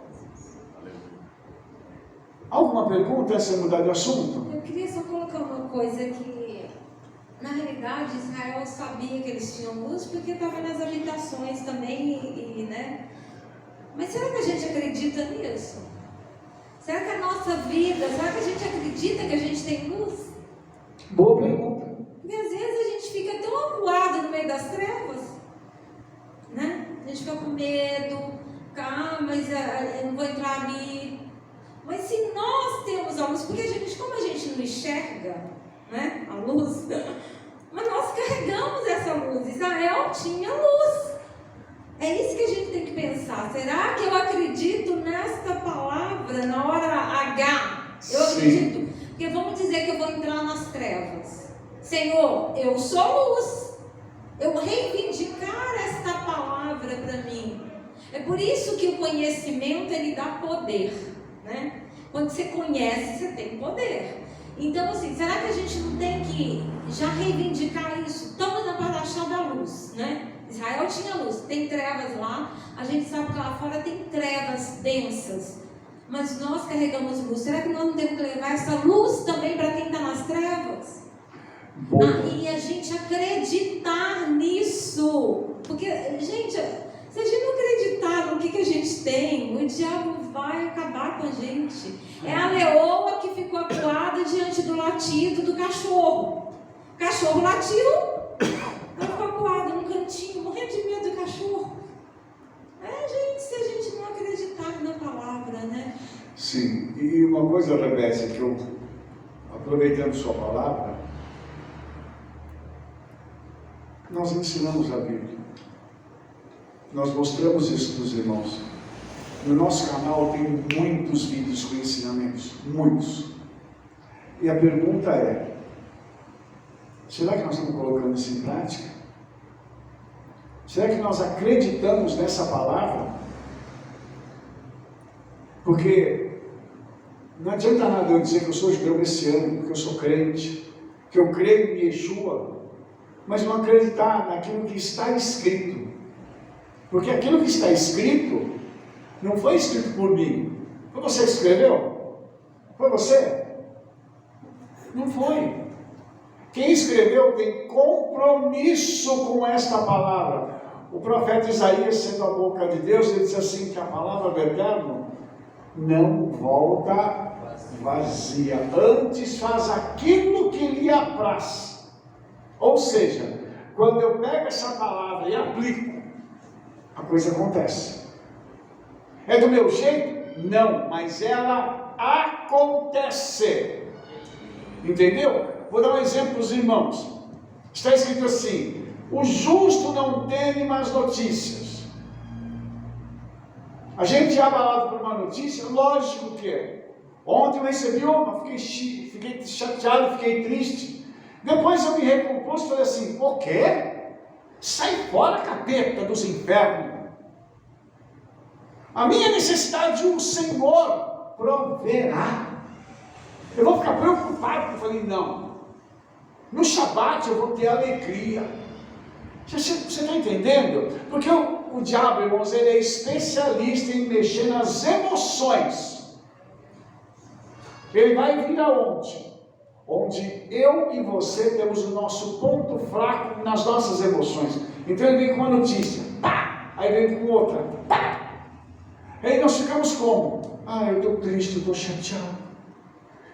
Alguma pergunta antes de mudar de assunto?
Eu queria só colocar uma coisa que, na realidade, Israel sabia que eles tinham luz porque estava nas habitações também, né? Mas será que a gente acredita nisso? Será que a nossa vida, será que a gente acredita que a gente tem luz?
Boa pergunta.
fica com medo, mas eu não vou entrar ali. Mas se nós temos a luz, porque como a gente não enxerga, né, a luz, mas nós carregamos essa luz. Israel tinha luz. É isso que a gente tem que pensar. Será que eu acredito nesta palavra na hora H? Eu acredito. Porque vamos dizer que eu vou entrar nas trevas. Senhor, eu sou luz. Eu vou reivindicar esta palavra para mim. É por isso que o conhecimento, ele dá poder, né? Quando você conhece, você tem poder. Então, assim, será que a gente não tem que já reivindicar isso? Estamos na paraxá da luz, né? Israel tinha luz, tem trevas lá. A gente sabe que lá fora tem trevas densas. Mas nós carregamos luz. Será que nós não temos que levar essa luz também para quem está nas trevas? E a gente acreditar nisso. Porque, gente, se a gente não acreditar no que a gente tem, o diabo vai acabar com a gente. É a leoa que ficou acuada diante do latido do cachorro. O cachorro latiu, ela ficou acuada num cantinho, morrendo de medo do cachorro. Gente, se a gente não acreditar na palavra, né?
Sim, e uma coisa, Rebeca, que eu, aproveitando sua palavra, nós ensinamos a Bíblia. Nós mostramos isso para os irmãos. No nosso canal tem muitos vídeos com ensinamentos, muitos. E a pergunta é, será que nós estamos colocando isso em prática? Será que nós acreditamos nessa palavra? Porque não adianta nada eu dizer que eu sou judeu messiânico, que eu sou crente, que eu creio em Yeshua, mas não acreditar naquilo que está escrito. Porque aquilo que está escrito não foi escrito por mim. Foi você que escreveu? Foi você? Não foi. Quem escreveu tem compromisso com esta palavra. O profeta Isaías, sendo a boca de Deus, ele diz assim, que a palavra do Eterno não volta vazia, antes faz aquilo que lhe apraz. Ou seja, quando eu pego essa palavra e aplico, a coisa acontece. É do meu jeito? Não, mas ela acontece. Entendeu? Vou dar um exemplo para os irmãos. Está escrito assim: o justo não teme más notícias. A gente é abalado por uma notícia, lógico que é. Ontem eu recebi uma, fiquei chateado, fiquei triste. Depois eu me recompus e falei assim: o quê? Sai fora, capeta dos infernos. A minha necessidade o Senhor proverá. Eu vou ficar preocupado, porque eu falei, não. No Shabat eu vou ter alegria. Você está entendendo? Porque o diabo, irmãos, ele é especialista em mexer nas emoções. Ele vai vir aonde? Onde eu e você temos o nosso ponto fraco nas nossas emoções. Então ele vem com uma notícia, pá! Aí vem com outra, pá! Aí nós ficamos como? Eu estou triste, eu estou chateado.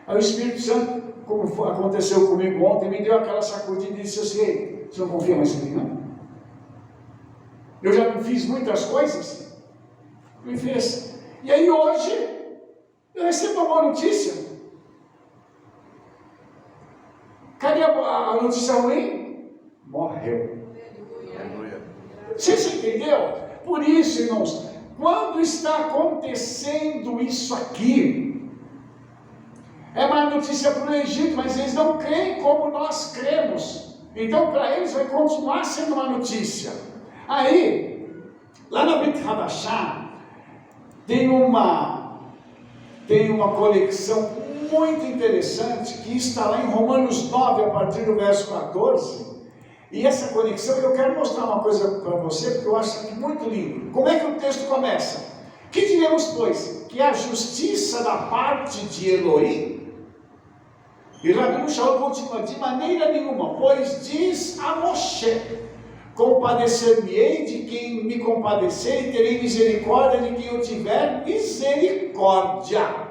Aí o Espírito Santo, como aconteceu comigo ontem, me deu aquela sacudida e disse assim: ei, você não confia mais em mim, não? Eu já não fiz muitas coisas? Me fez. E aí hoje, eu recebo uma boa notícia. Cadê a notícia ruim? Morreu. Você entendeu? Por isso, irmãos, quando está acontecendo isso aqui, é uma notícia para o Egito, mas eles não creem como nós cremos. Então, para eles vai continuar sendo uma notícia. Aí, lá na Brit Hadashah, tem uma conexão muito interessante, que está lá em Romanos 9, a partir do verso 14. E essa conexão, eu quero mostrar uma coisa para você, porque eu acho que muito lindo. Como é que o texto começa? Que diremos, pois? Que a justiça da parte de Elohim? E Rabino Shaul continua: de maneira nenhuma, pois diz a Moshe: compadecer-me-ei de quem me compadecer, e terei misericórdia de quem eu tiver misericórdia.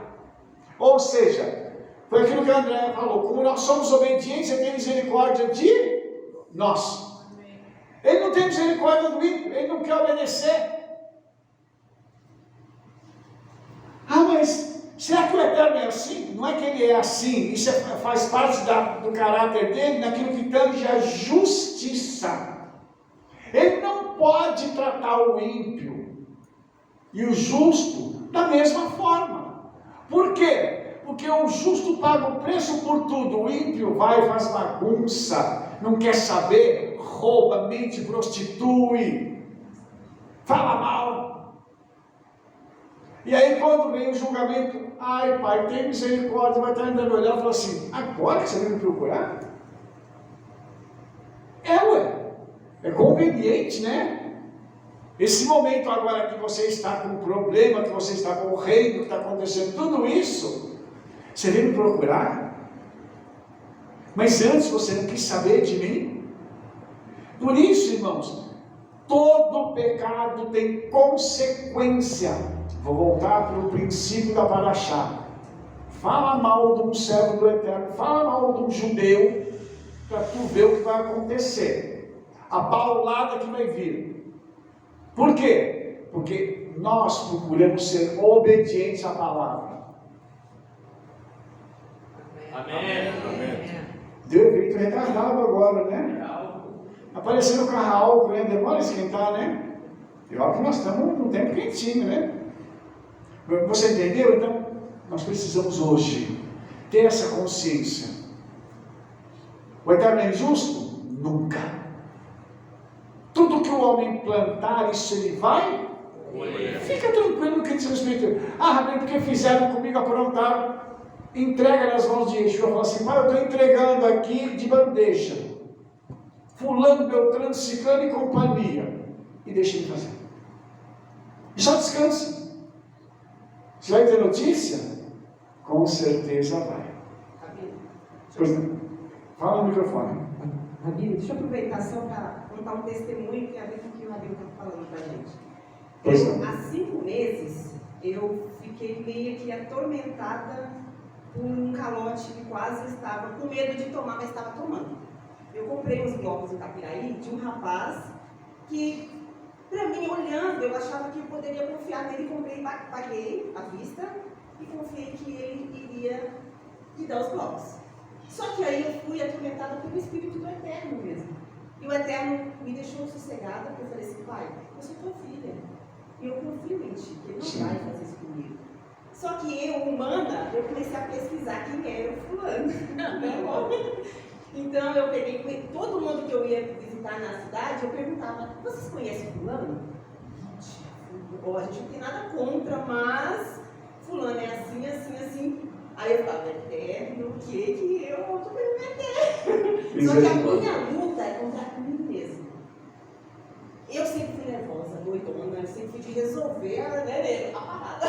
Ou seja, foi aquilo que a Andréia falou: como nós somos obedientes, ele tem misericórdia de nós. Ele não tem misericórdia do ímpio, ele não quer obedecer. Ah, mas será que o Eterno é assim? Não é que ele é assim, isso faz parte do caráter dele, naquilo que tange a justiça. Ele não pode tratar o ímpio e o justo da mesma forma. Por quê? Porque o justo paga o preço por tudo, o ímpio vai e faz bagunça, não quer saber, rouba, mente, prostitui, fala mal. E aí quando vem o julgamento, ai pai, tem misericórdia, vai estar ainda olhando e falar assim, agora que você vem me procurar? É conveniente, né? Esse momento agora que você está com um problema, que você está correndo, que está acontecendo tudo isso, você veio me procurar? Mas antes você não quis saber de mim? Por isso, irmãos, todo pecado tem consequência. Vou voltar para o princípio da paraxá. Fala mal de um servo do Eterno, fala mal de um judeu, para tu ver o que vai acontecer. A paulada que vai vir. Por quê? Porque nós procuramos ser obedientes à palavra.
Amém. Amém.
Deu efeito retardado agora, né? Aparecendo o carro álcool, né? Demora a esquentar, né? E olha que nós estamos num tempo quentinho, né? Você entendeu? Então, nós precisamos hoje ter essa consciência. O Eterno é injusto? Nunca. Tudo que o homem plantar, isso ele vai? Fica tranquilo no que diz respeito. Ah, Rabino, porque fizeram comigo, aprontaram. Entrega nas mãos de Yeshua. Fala assim, pai, eu estou entregando aqui de bandeja. Fulano, Beltrano, Ciclano e companhia. E deixa ele fazer. E só descanse. Você vai ter notícia? Com certeza vai. Pois não. Fala no microfone.
Rabino, deixa eu aproveitar só para contar um testemunho que a ver com o que o Rabino está falando para a gente.
Pois não.
Há 5 meses, eu fiquei meio que atormentada por um calote que quase estava com medo de tomar, mas estava tomando. Eu comprei uns blocos em Capiraí de um rapaz que, para mim, olhando, eu achava que eu poderia confiar nele. Comprei, paguei à vista e confiei que ele iria me dar os blocos. Só que aí eu fui atormentada pelo Espírito do Eterno mesmo. E o Eterno me deixou sossegada, porque eu falei assim, pai, eu sou tua filha. E eu confio em ti, que ele não vai fazer isso comigo. Só que eu, humana, eu comecei a pesquisar quem era o fulano. Então eu peguei, todo mundo que eu ia visitar na cidade, eu perguntava, vocês conhecem o fulano? A gente não tem nada contra, mas fulano é assim, assim, assim. Aí eu falava, Eterno, o que eu estou querendo Eterno? Só que a minha luta é contra mim mesmo. Eu sempre fui nervosa, doidona, eu sempre fui de resolver a parada.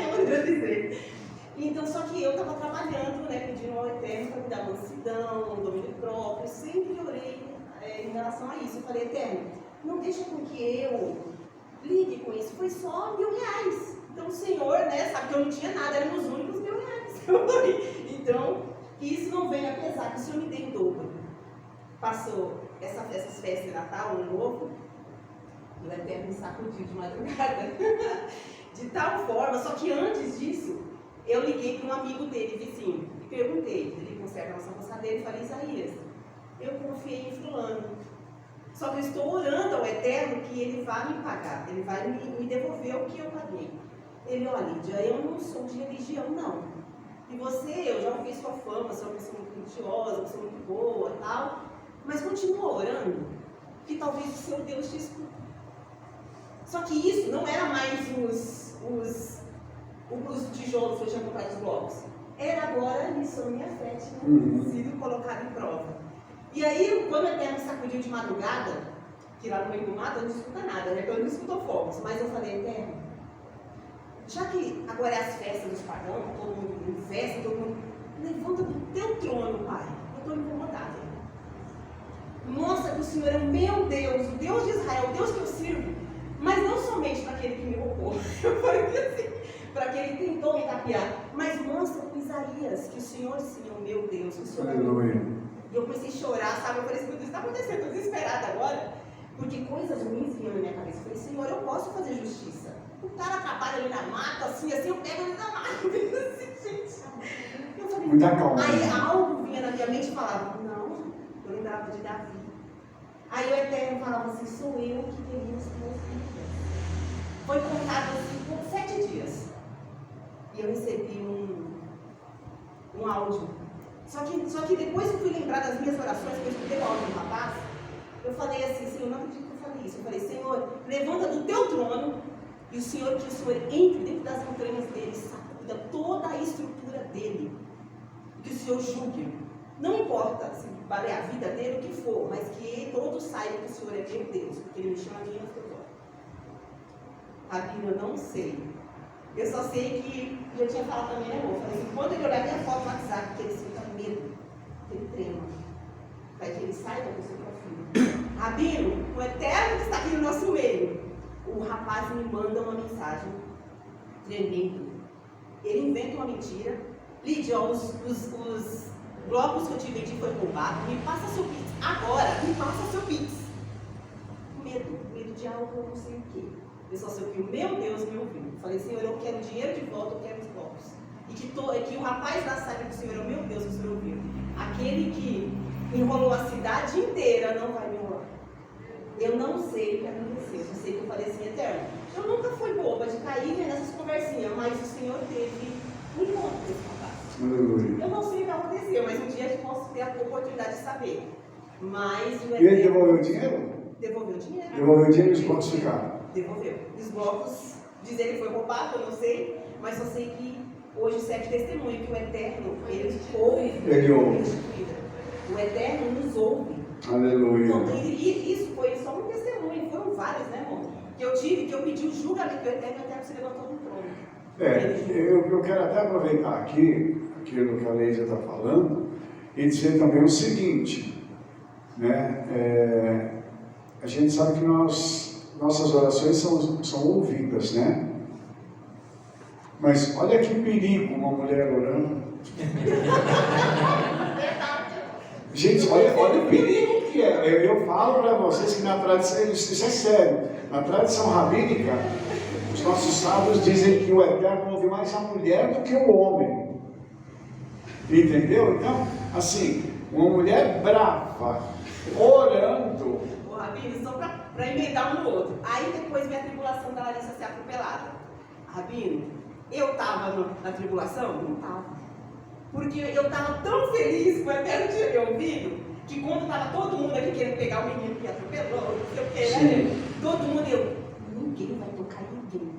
Eu poderia dizer. Então, só que eu estava trabalhando, né, pedindo ao Eterno para me dar mansidão, um domínio próprio. Sempre orei em relação a isso. Eu falei, Eterno, não deixa com que eu ligue com isso. Foi só R$1.000. Então, o Senhor, né, sabe que eu não tinha nada, eram os únicos R$1.000. Então, que isso não venha a pesar, que o Senhor me dê em dobro. Passou essas festas de Natal, Ano Novo, o Eterno me sacudiu de madrugada. De tal forma, só que antes disso, eu liguei para um amigo dele, vizinho, e perguntei, ele conserta a nossa roçadeira, e falei, Isaías, eu confiei em fulano. Só que eu estou orando ao Eterno que ele vai me pagar, ele vai me devolver o que eu paguei. Ele, olha, Lídia, eu não sou de religião, não. E você, eu já ouvi sua fama, você é uma pessoa muito religiosa, você é muito boa e tal, mas continua orando, que talvez o seu Deus te escute. Só que isso não era mais os tijolos que eu tinha comprado os blocos. Era agora isso, a minha fé tinha sido colocada em prova. E aí, quando o Eterno me sacudiu de madrugada, que lá no meio do mato eu não escuta nada, né? Eu não escuto fogos, mas eu falei, Eterno, já que agora é as festas dos pagãos, todo mundo em festa, todo mundo, levanta do teu trono, Pai. Eu estou incomodada. Mostra que o Senhor é o meu Deus, o Deus de Israel, o Deus que eu sirvo, mas não somente para aquele que me roubou. Eu falei assim, para aquele que tentou me tapear, mas mostra para Isaías que o Senhor sim é o meu Deus, que o Senhor é o meu Deus. E eu comecei a chorar, sabe? Eu falei assim, meu Deus, está acontecendo, estou desesperada agora. Porque coisas ruins vinham na minha cabeça. Eu falei, Senhor, eu posso fazer justiça. O cara atrapalha ali na mata, assim, eu pego ele na mata. Eu falei,
Muita calma.
aí algo vinha na minha mente e falava, não, eu lembrava de Davi. Aí o Eterno falava assim, sou eu que teria os teus filhos. Foi contado assim por 7 dias. E eu recebi um áudio. Só que depois que eu fui lembrar das minhas orações, que eu escutei o áudio do rapaz, eu falei assim, Senhor, não acredito que eu falei isso. Eu falei, Senhor, levanta do teu trono e o Senhor entre dentro das entranhas dele, sacuda toda a estrutura dele. Que o Senhor julgue. Não importa se valer a vida dele, o que for, mas que todos saibam que o Senhor é meu Deus, porque ele me chama de antes que eu tô. Rabino, eu não sei. Eu só sei que, eu tinha falado também, né, amor? Eu falei assim, quando ele olhar minha foto no WhatsApp, que ele sinta medo, que ele trema, para que ele saiba que eu sou teu filho. Rabino, o Eterno que está aqui no nosso meio, o rapaz me manda uma mensagem tremendo. Ele inventa uma mentira. Lídia, os blocos que eu te vendi foi roubado. Me passa seu Pix. Agora, me passa seu Pix. Medo de algo, eu não sei o quê. Eu só sei o que o meu Deus me ouviu. Falei, Senhor, eu quero dinheiro de volta, eu quero os blocos. E que o rapaz da saiba que o Senhor é o meu Deus, o Senhor ouviu. Aquele que enrolou a cidade inteira não vai me enrolar. Eu não sei o que aconteceu. Eu sei que eu falei assim, Eterno. Eu nunca fui boba de cair nessas conversinhas, mas o Senhor teve um encontro com esse rapaz. Eu não sei o que aconteceu, mas um dia a gente possa ter a oportunidade de saber. Mas o Eterno...
E ele devolveu o dinheiro?
Devolveu o dinheiro.
Devolveu o dinheiro e os blocos ficaram?
Devolveu. Os blocos, dizer que foi roubado, eu não sei, mas só sei que hoje serve testemunho que o Eterno, ele ouve.
Ele ouve.
O Eterno nos ouve.
Aleluia.
Então, e isso foi só um testemunho, foram vários, né, irmão? Que eu pedi o julgamento do Eterno, o Eterno se levantou do trono.
Eu quero até aproveitar aqui, aquilo que a Leide está falando, e dizer também o seguinte, né? A gente sabe que nossas orações são ouvidas, né? Mas olha que perigo uma mulher orando. Gente, olha o perigo que é. Eu falo para vocês que na tradição, isso é sério, na tradição rabínica, os nossos sábios dizem que o Eterno ouve mais a mulher do que o homem. Entendeu? Então, assim, uma mulher brava, orando.
Ô, Rabino, só para emendar um no outro. Aí depois minha tribulação da Larissa ser atropelada. Rabino, eu estava na tribulação? Não estava. Porque eu estava tão feliz que o Eterno tinha me ouvido, que quando estava todo mundo aqui querendo pegar o menino que atropelou, não sei o que, né? Todo mundo, ninguém vai tocar ninguém.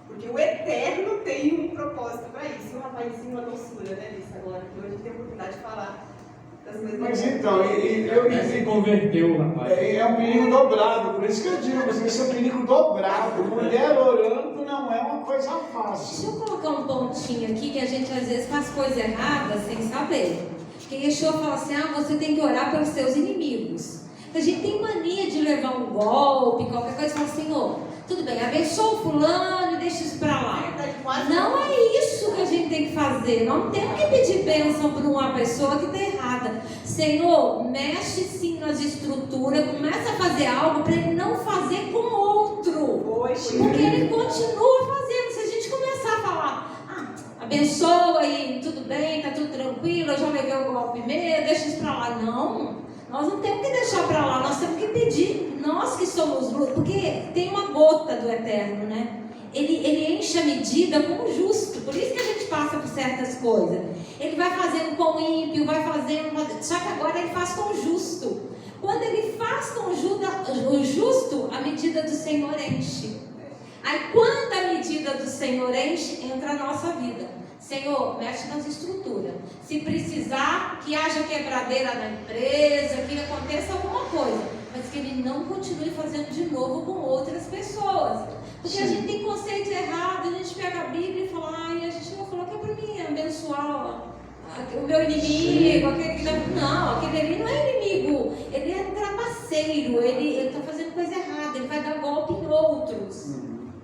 Porque o Eterno tem um propósito para isso. E o rapazinho, uma doçura, né, Alice? Agora, que hoje a gente tem a oportunidade de falar das coisas.
Mas então,
Ele se converteu, rapaz.
É um perigo dobrado, por isso que eu digo, esse é um perigo dobrado. Mulher orando não é uma coisa fácil.
Deixa eu colocar um pontinho aqui, que a gente às vezes faz coisa errada sem saber. Que Yeshua fala assim, você tem que orar pelos seus inimigos. A gente tem mania de levar um golpe, qualquer coisa, e falar, Senhor, tudo bem, abençoa o fulano e deixa isso pra lá. Não é isso que a gente tem que fazer. Não temos que pedir bênção para uma pessoa que está errada. Senhor, mexe sim nas estruturas, começa a fazer algo para ele não fazer com outro. Porque ele continua fazendo. Se a gente começar a falar, abençoa aí, tudo bem, tá tudo tranquilo, eu já levei o golpe mesmo, deixa isso para lá. Não, nós não temos que deixar para lá, nós temos que pedir, nós que somos luz, porque tem uma gota do Eterno, né? Ele enche a medida com o justo, por isso que a gente passa por certas coisas. Ele vai fazendo com o ímpio, vai fazendo, só que agora ele faz com o justo. Quando ele faz com o justo, a medida do Senhor enche. Aí quando a medida do Senhor enche, entra a nossa vida. Senhor, mexe nas estruturas. Se precisar que haja quebradeira na empresa, que aconteça alguma coisa, mas que ele não continue fazendo de novo com outras pessoas. Porque a gente tem conceito errado, a gente pega a Bíblia e fala, a gente não falou que é para mim abençoar o meu inimigo, aquele que não, aquele ali não é inimigo, ele é trapaceiro, ele está fazendo coisa errada, ele vai dar golpe em outros.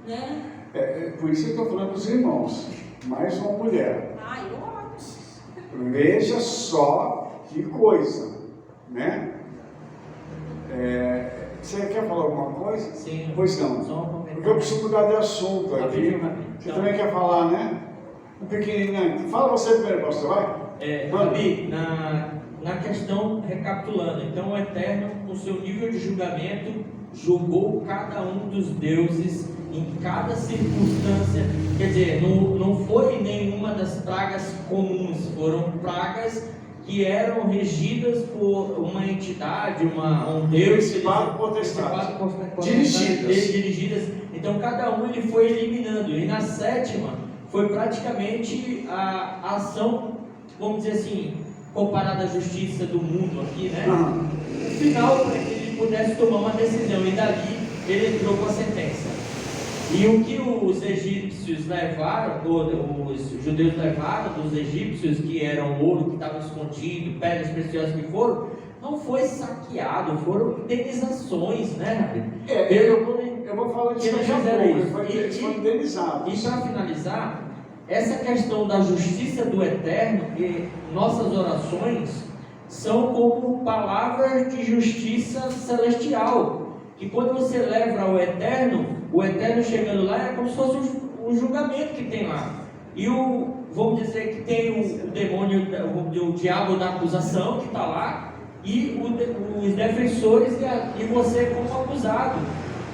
Né?
Por isso que eu estou falando para os irmãos, mais uma mulher. Veja só que coisa, né? Você quer falar alguma coisa?
Sim.
Pois não.
Só um comentário.
Porque eu preciso mudar de assunto aqui.
Rapidinho.
Você
Então,
também quer falar, né? Um pequenininho. Fala você primeiro, pastor, vai.
Rabi, na questão, recapitulando, então o Eterno, com seu nível de julgamento, julgou cada um dos deuses em cada circunstância. Quer dizer, não foi nenhuma das pragas comuns, foram pragas que eram regidas por uma entidade, um Deus,
Principado potestade.
Dirigidas. Então cada um ele foi eliminando. E na sétima foi praticamente a ação, vamos dizer assim, comparada à justiça do mundo aqui, né? O final para que ele pudesse tomar uma decisão. E dali ele entrou com a sentença. E o que os egípcios levaram, os judeus levaram dos egípcios, que eram ouro que estava escondido, pedras preciosas que foram, não foi saqueado, foram indenizações, né?
Eu vou falar disso daqui a pouco. Eles foram indenizados.
E para finalizar, essa questão da justiça do Eterno, e nossas orações são como palavras de justiça celestial. Que quando você leva ao Eterno, o Eterno chegando lá é como se fosse o julgamento que tem lá. E vamos dizer que tem o demônio, o diabo da acusação que está lá, e os defensores e você como acusado.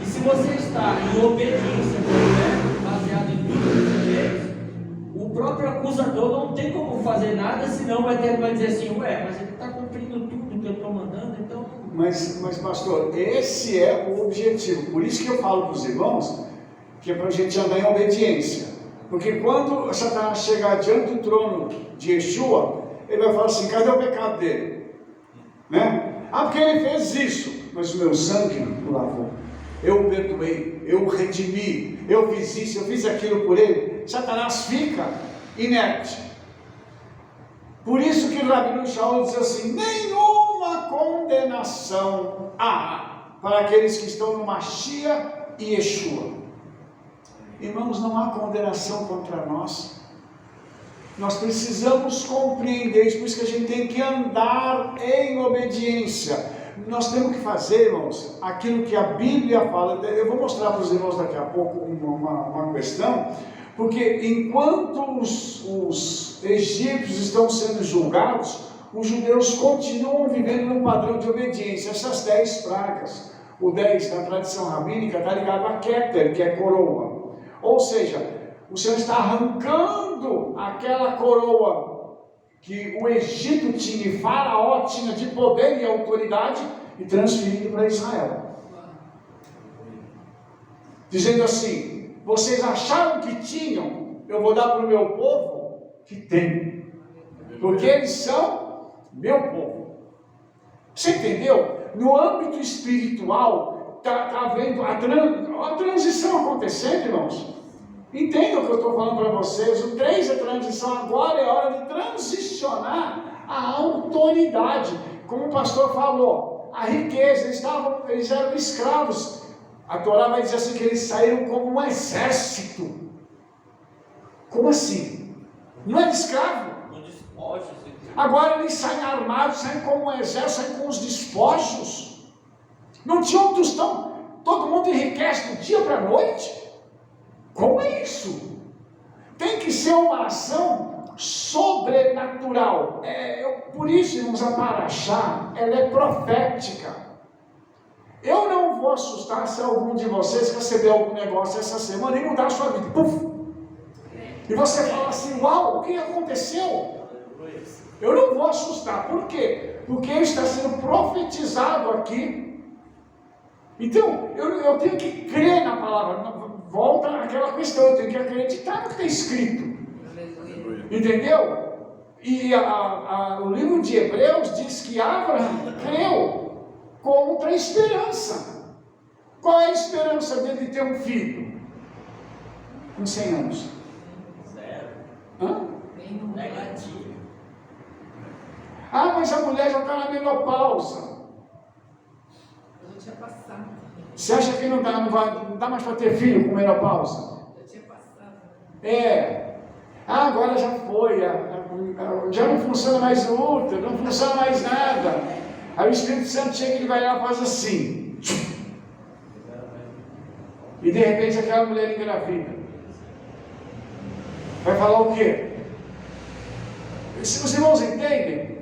E se você está em obediência ao Eterno, baseado em tudo que você fez, o próprio acusador não tem como fazer nada, senão o Eterno vai dizer assim, mas ele está cumprindo tudo que eu estou mandando, então...
Mas pastor, esse é o objetivo. Por isso que eu falo para os irmãos que é para a gente andar em obediência. Porque quando Satanás chegar diante do trono de Yeshua, ele vai falar assim, cadê o pecado dele? Né? Porque ele fez isso, mas o meu sangue o lavou. Eu o perdoei, eu o redimi, eu fiz isso, eu fiz aquilo por ele. Satanás fica inerte. Por isso que o Rabino Shaul diz assim, nenhuma condenação há para aqueles que estão no Mashiach e Yeshua. Irmãos, não há condenação contra nós. Nós precisamos compreender isso, por isso que a gente tem que andar em obediência. Nós temos que fazer, irmãos, aquilo que a Bíblia fala. Eu vou mostrar para os irmãos daqui a pouco uma questão, porque enquanto os egípcios estão sendo julgados, os judeus continuam vivendo num padrão de obediência. Essas 10 pragas, o 10 na tradição rabínica está ligado a Keter, que é coroa. Ou seja, o Senhor está arrancando aquela coroa que o Egito tinha e Faraó tinha de poder e autoridade e transferindo para Israel. Dizendo assim, vocês acharam que tinham, eu vou dar para o meu povo que tem. Porque eles são meu povo. Você entendeu? No âmbito espiritual, está havendo a transição acontecendo, irmãos. Entendam o que eu estou falando para vocês. O 3 é transição, agora é hora de transicionar a autoridade. Como o pastor falou, a riqueza, eles eram escravos. A Torá vai dizer assim que eles saíram como um exército. Como assim? Não era escravo? Agora eles saem armados, saem como um exército, saem com os despojos. Não tinha um tostão. Todo mundo enriquece do dia para a noite. Como é isso? Tem que ser uma ação sobrenatural. Por isso, irmãos, a Paraxá, ela é profética. Eu não vou assustar se algum de vocês receber algum negócio essa semana e mudar a sua vida. Puf! E você fala assim, uau, o que aconteceu? Eu não vou assustar. Por quê? Porque está sendo profetizado aqui. Então, eu tenho que crer na palavra. Volta àquela questão, eu tenho que acreditar no que está escrito. Entendeu? E o livro de Hebreus diz que Abraão creu contra a esperança. Qual é a esperança dele ter um filho? Com 100 anos.
Zero.
Hã?
Negativo.
Mas a mulher já está na menopausa.
Eu tinha passado.
Você acha que não dá mais para ter filho com menopausa?
Eu tinha passado.
Agora já foi. Já não funciona mais o útero, não funciona mais nada. Aí o Espírito Santo chega e ele vai lá e faz assim. E de repente aquela mulher engravida. Vai falar o quê? Se os irmãos entendem,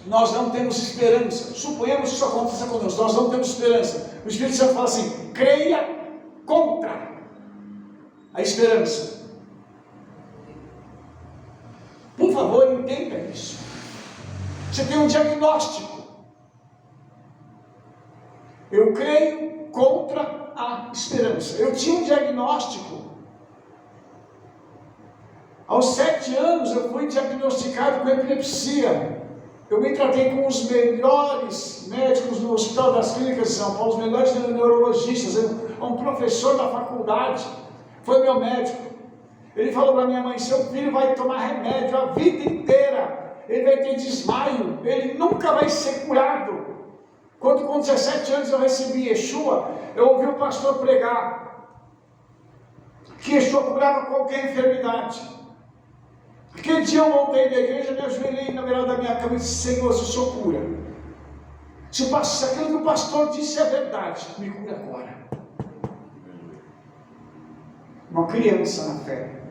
nós não temos esperança. Suponhamos que isso aconteça conosco, nós não temos esperança. O Espírito Santo fala assim: creia contra a esperança. Por favor, entenda isso. Você tem um diagnóstico. Eu creio contra a esperança. Eu tinha um diagnóstico. Aos 7 anos eu fui diagnosticado com epilepsia. Eu me tratei com os melhores médicos no Hospital das Clínicas de São Paulo, os melhores neurologistas. Um professor da faculdade foi meu médico. Ele falou para minha mãe: seu filho vai tomar remédio a vida inteira, ele vai ter desmaio, ele nunca vai ser curado. Quando com 17 anos eu recebi Yeshua, eu ouvi o pastor pregar que Yeshua curava qualquer enfermidade. Aquele dia eu voltei da igreja, me ajoelhei na beirada da minha cama e disse: Senhor, se o Senhor cura, se aquilo que o pastor disse é verdade, me cura agora. Uma criança na fé.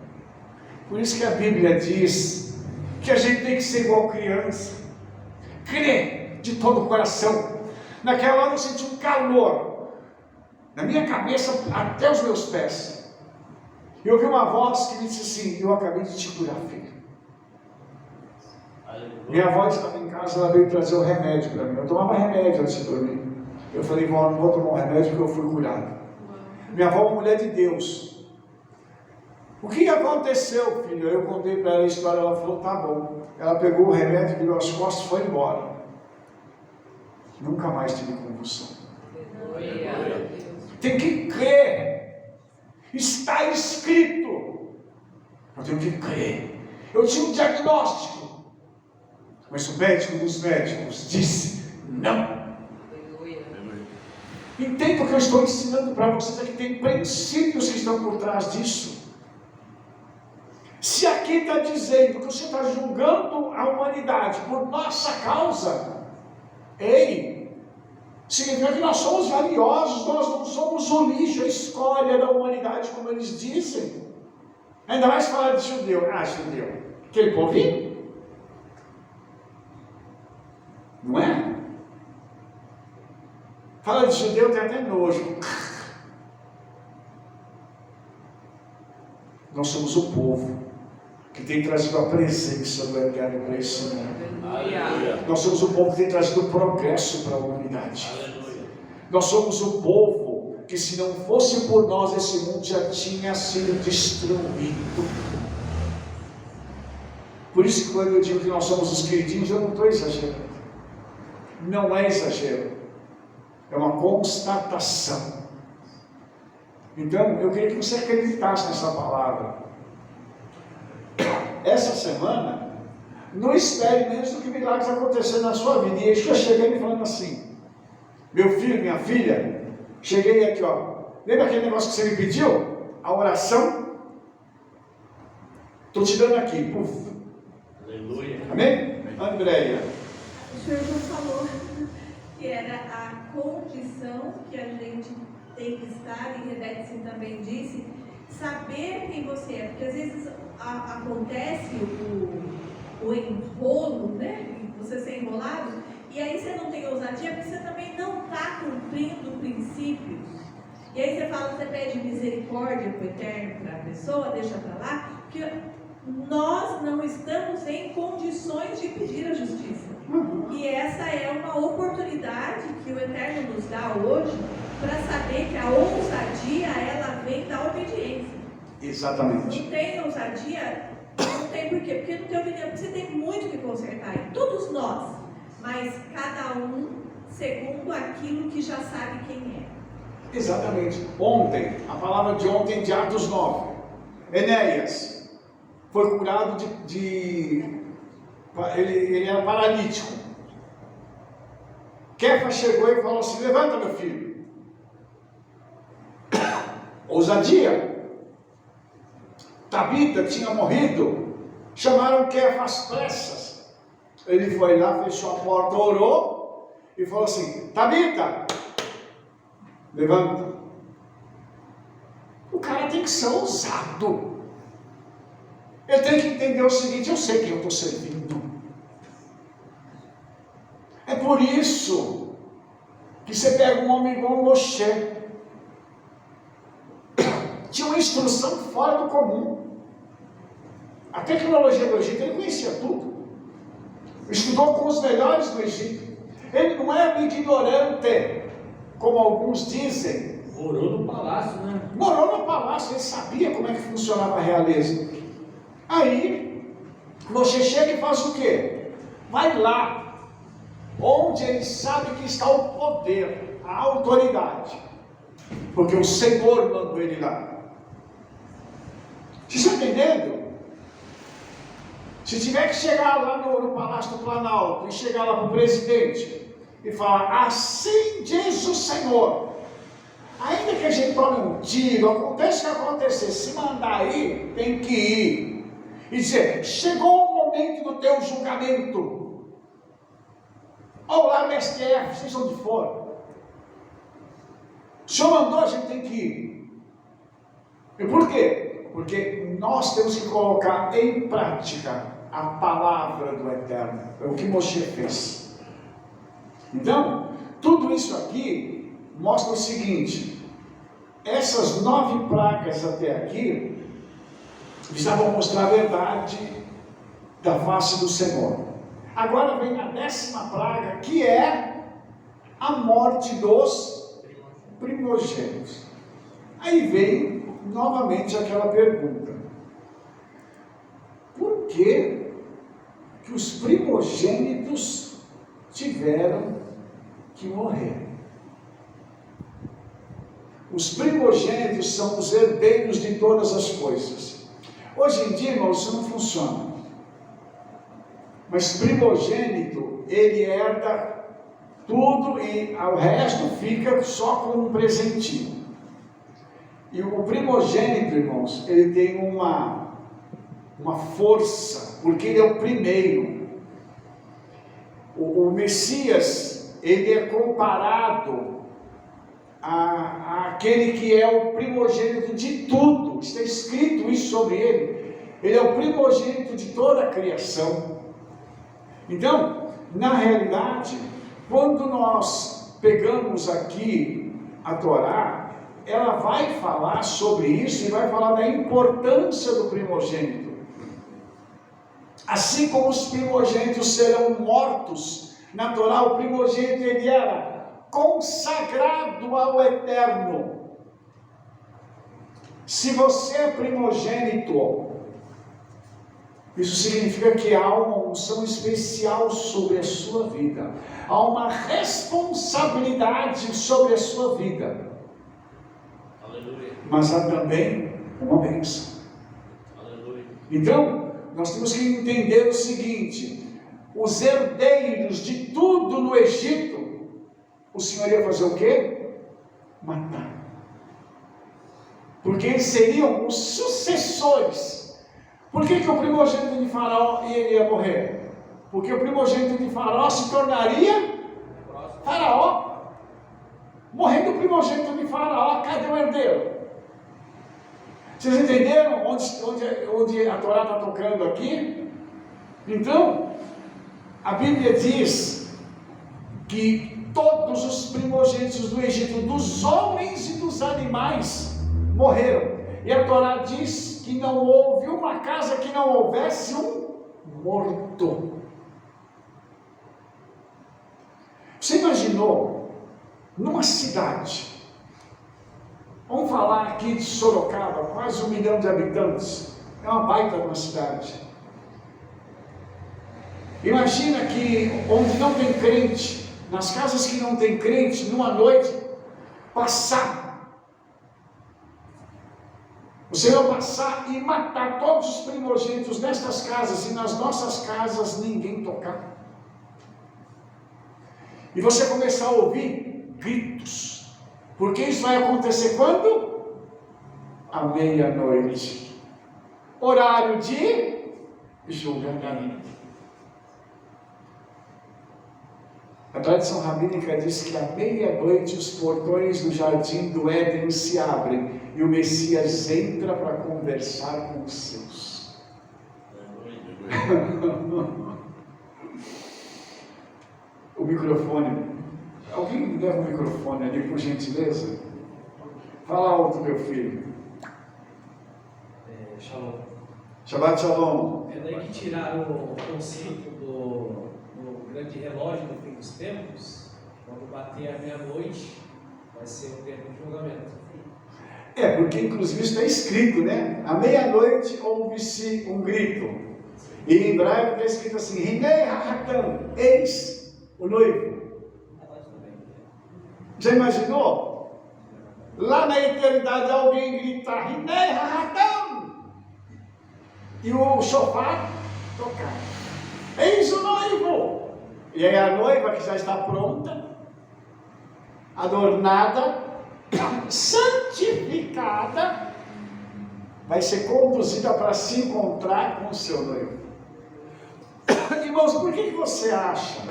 Por isso que a Bíblia diz que a gente tem que ser igual criança, crer de todo o coração. Naquela hora eu senti um calor na minha cabeça até os meus pés. Eu ouvi uma voz que me disse assim: eu acabei de te curar, filho. Minha avó estava em casa, ela veio trazer o remédio para mim. Eu tomava remédio antes de dormir. Eu falei: vó, não vou tomar um remédio porque eu fui curado. Minha avó é uma mulher de Deus. O que aconteceu, filho? Eu contei para ela a história, ela falou: tá bom. Ela pegou o remédio, virou as costas e foi embora. Nunca mais tive convulsão. Tem que crer. Está escrito. Eu tenho que crer. Eu tinha um diagnóstico, mas o médico dos médicos disse não. Entenda o que eu estou ensinando para vocês, é que tem princípios que estão por trás disso. Se aqui está dizendo que você está julgando a humanidade por nossa causa, ei, significa que nós somos valiosos, nós não somos o lixo, a escória da humanidade, como eles dizem. Ainda mais falar de judeu. Ah, judeu, aquele povinho? Não é? Fala de judeu, tem até nojo. Nós somos o povo que tem trazido a presença do Eterno para esse mundo. Nós somos o povo que tem trazido o progresso para a humanidade. Nós somos o povo que, se não fosse por nós, esse mundo já tinha sido destruído. Por isso que quando eu digo que nós somos os queridinhos, eu não estou exagerando. Não é exagero. É uma constatação. Então, eu queria que você acreditasse nessa palavra. Essa semana, não espere menos do que milagres acontecer na sua vida. E Yeshua chegando e falando assim: meu filho, minha filha, cheguei aqui, ó. Lembra aquele negócio que você me pediu? A oração? Estou te dando aqui. Puf.
Aleluia.
Amém? Andréia.
O senhor já falou que era a condição que a gente tem que estar, e Rebeca também disse, saber quem você é, porque às vezes acontece o enrolo, né? Você ser enrolado, e aí você não tem ousadia, porque você também não está cumprindo princípios. E aí você fala, você pede misericórdia para o Eterno, para a pessoa, deixa para lá, porque nós não estamos em condições de pedir a justiça. E essa é uma oportunidade que o Eterno nos dá hoje para saber que a ousadia, ela vem da obediência.
Exatamente.
Não tem ousadia, não tem por quê? Porque não tem obediência, porque você tem muito que consertar, e todos nós, mas cada um segundo aquilo que já sabe quem é.
Exatamente. Ontem, a palavra de ontem de Atos 9, Enéas foi curado ele era paralítico. Kefa chegou e falou assim: levanta, meu filho. Ousadia. Tabita tinha morrido, chamaram Kefa às pressas. Ele foi lá, fechou a porta, orou e falou assim: Tabita, levanta. O cara tem que ser ousado. Ele tem que entender o seguinte: eu sei quem eu estou servindo. É por isso que você pega um homem igual Moshe. Tinha uma instrução fora do comum. A tecnologia do Egito, ele conhecia tudo. Estudou com os melhores do Egito. Ele não é um ignorante, como alguns dizem.
Morou no palácio, né?
Morou no palácio, ele sabia como é que funcionava a realeza. Aí, Moshe chega e faz o quê? Vai lá, onde ele sabe que está o poder, a autoridade. Porque o Senhor mandou ele lá. Vocês estão entendendo? Se tiver que chegar lá no Palácio do Planalto e chegar lá para o presidente e falar: assim diz o Senhor, ainda que a gente tome um tiro, aconteça o que acontecer, se mandar ir, tem que ir. E dizer: chegou o momento do teu julgamento. Ou lá no STF, vocês são de fora. O Senhor mandou, a gente tem que ir. E por quê? Porque nós temos que colocar em prática a palavra do Eterno. É o que Moshe fez. Então, tudo isso aqui mostra o seguinte: essas 9 pragas até aqui visavam mostrar a verdade da face do Senhor. Agora vem a 10ª praga, que é a morte dos primogênitos. Aí vem novamente aquela pergunta: por que os primogênitos tiveram que morrer? Os primogênitos são os herdeiros de todas as coisas. Hoje em dia, irmãos, isso não funciona. Mas primogênito, ele herda tudo e o resto fica só como um presentinho. E o primogênito, irmãos, ele tem uma força, porque ele é o primeiro. O Messias, ele é comparado àquele que é o primogênito de tudo. Está escrito isso sobre ele. Ele é o primogênito de toda a criação. Então, na realidade, quando nós pegamos aqui a Torá, ela vai falar sobre isso e vai falar da importância do primogênito. Assim como os primogênitos serão mortos, na Torá o primogênito ele era consagrado ao Eterno. Se você é primogênito, isso significa que há uma unção especial sobre a sua vida, há uma responsabilidade sobre a sua vida.
Aleluia.
Mas há também uma bênção.
Aleluia.
Então, nós temos que entender o seguinte: os herdeiros de tudo no Egito, o Senhor ia fazer o quê? Matar. Porque eles seriam os sucessores. Por que o primogênito de Faraó ia morrer? Porque o primogênito de Faraó se tornaria Faraó. Morrendo o primogênito de Faraó, cadê o herdeiro? Vocês entenderam onde a Torá está tocando aqui? Então, a Bíblia diz que todos os primogênitos do Egito, dos homens e dos animais, morreram. E a Torá diz que não houve uma casa que não houvesse um morto. Você imaginou, numa cidade, vamos falar aqui de Sorocaba, quase 1 milhão de habitantes, é uma baita de uma cidade. Imagina que onde não tem crente, nas casas que não tem crente, numa noite, o Senhor passar e matar todos os primogênitos nestas casas, e nas nossas casas ninguém tocar. E você começar a ouvir gritos, porque isso vai acontecer quando? À meia-noite, horário de julgamento. A tradição rabínica diz que à meia-noite os portões do jardim do Éden se abrem e o Messias entra para conversar com os seus. O microfone. Alguém me leva o microfone ali, por gentileza? Fala alto, meu filho.
Shalom.
Shabbat Shalom.
É daí que tiraram o conceito do grande relógio no fim dos tempos. Quando bater a meia-noite, vai ser o tempo de julgamento.
Porque inclusive está escrito, né? À meia-noite ouve-se um grito. E em hebraico está escrito assim: Hinei ha'hatam, eis o noivo. Já imaginou? Lá na eternidade alguém grita Hinei ha'hatam e o shofar tocar. Eis o noivo. E aí a noiva que já está pronta, adornada, santificada, vai ser conduzida para se encontrar com o seu noivo. Irmãos, por que você acha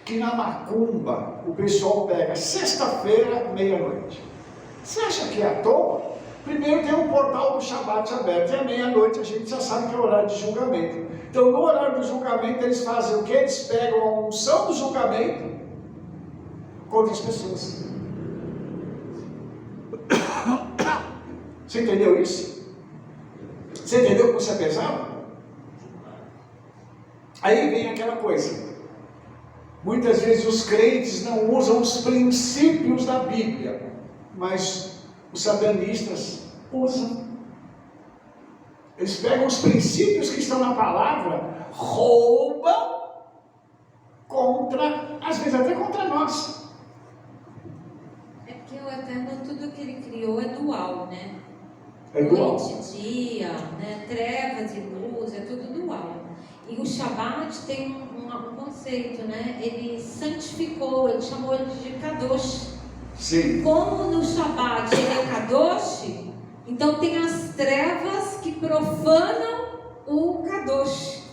que na macumba o pessoal pega sexta-feira, meia-noite? Você acha que é à toa? Primeiro tem um portal do Shabat aberto e à meia-noite a gente já sabe que é o horário de julgamento. Então no horário do julgamento eles fazem o que? Eles pegam a unção do julgamento contra as pessoas. Você entendeu isso? Você entendeu como isso é pesado? Aí vem aquela coisa. Muitas vezes os crentes não usam os princípios da Bíblia, mas os satanistas usam. Eles pegam os princípios que estão na palavra, roubam contra, às vezes até contra nós.
É porque o Eterno, tudo que ele criou é dual, né?
É dual.
Noite e dia, né? Trevas e luz, é tudo dual. E o Shabat tem um conceito, né? Ele santificou, ele chamou ele de Kadosh.
Sim.
Como no Shabat ele é Kadosh, então tem as trevas que profanam o Kadosh.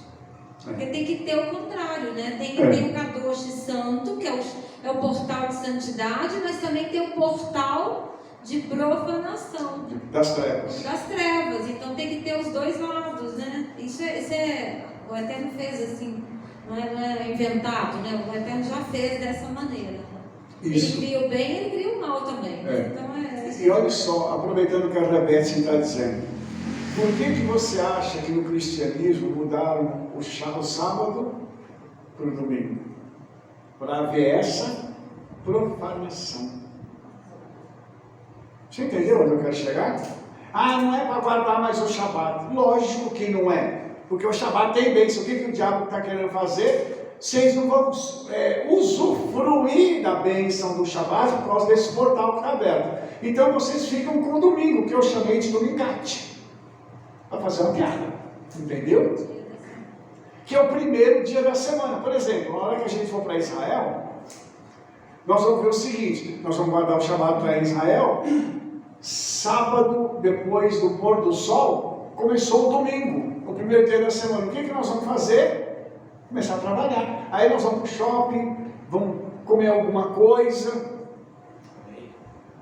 Porque tem que ter o contrário, né? Tem que ter o Kadosh santo, que é o portal de santidade, mas também tem o portal de profanação.
Das trevas.
Das trevas. Então tem que ter os dois lados, né? Isso é o Eterno fez assim, não é inventado, né? O Eterno já fez dessa maneira.
Isso.
Ele cria o bem, ele cria o mal também. Então
E olha só, aproveitando o que a Rebete está dizendo, por que você acha que no cristianismo mudaram o sábado para o domingo? Para haver essa profanação. Você entendeu onde eu quero chegar? Não é para guardar mais o Shabat. Lógico que não é. Porque o Shabat tem bênção. O que o diabo está querendo fazer? Vocês não vão usufruir da bênção do Shabat por causa desse portal que está aberto. Então vocês ficam com o domingo, que eu chamei de domingate. Para fazer uma piada. Entendeu? Que é o primeiro dia da semana. Por exemplo, na hora que a gente for para Israel, nós vamos ver o seguinte: nós vamos guardar o Shabat para Israel. Sábado, depois do pôr do sol, começou o domingo, o primeiro dia da semana. O que nós vamos fazer? Começar a trabalhar. Aí nós vamos para o shopping, vamos comer alguma coisa.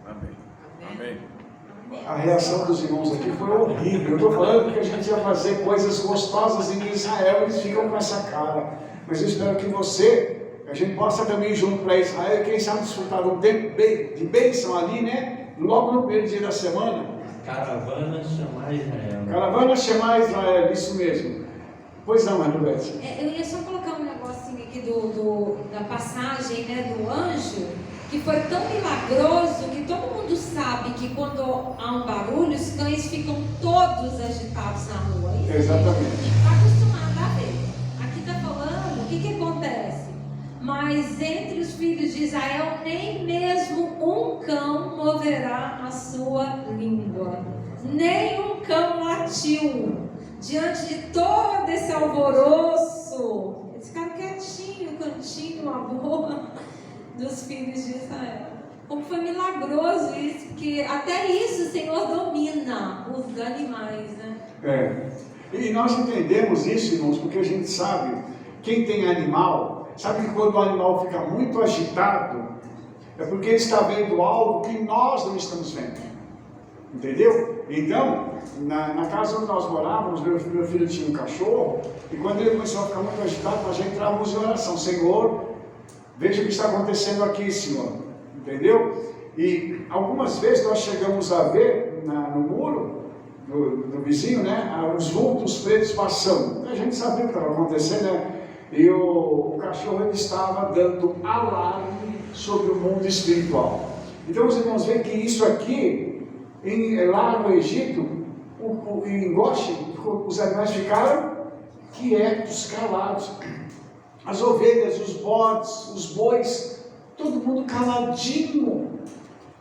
Amém. Amém.
A reação dos irmãos aqui foi horrível. Eu estou falando que a gente ia fazer coisas gostosas em Israel, eles ficam com essa cara. Mas eu espero que a gente possa também ir junto para Israel, e quem sabe desfrutar de um tempo de bênção ali, né? Logo no primeiro dia da semana.
Caravana chamar Israel.
Caravana chamar Israel, isso mesmo. Pois não, Maria Beth.
Eu ia só colocar um negocinho aqui da passagem, né, do anjo, que foi tão milagroso que todo mundo sabe que quando há um barulho, os cães ficam todos agitados na rua.
Exatamente.
Está acostumado a ver. Aqui está falando, o que acontece? Mas entre os filhos de Israel, nem mesmo um cão moverá a sua língua. Nem um cão latiu. Diante de todo esse alvoroço, eles ficaram quietinho, cantinho, a boa dos filhos de Israel. Como foi milagroso isso, porque até isso o Senhor domina os animais, né?
E nós entendemos isso, irmãos, porque a gente sabe, quem tem animal, sabe que quando o animal fica muito agitado, é porque ele está vendo algo que nós não estamos vendo. Entendeu? Então, na casa onde nós morávamos, meu filho tinha um cachorro, e quando ele começou a ficar muito agitado, nós já entrávamos em oração. Senhor, veja o que está acontecendo aqui, Senhor. Entendeu? E algumas vezes nós chegamos a ver no muro do vizinho, né, os vultos pretos passando. A gente sabia o que estava acontecendo, né? E o cachorro ele estava dando alarme sobre o mundo espiritual. Então os irmãos veem que isso aqui, lá no Egito, em Goshen, os animais ficaram quietos, calados. As ovelhas, os bodes, os bois, todo mundo caladinho.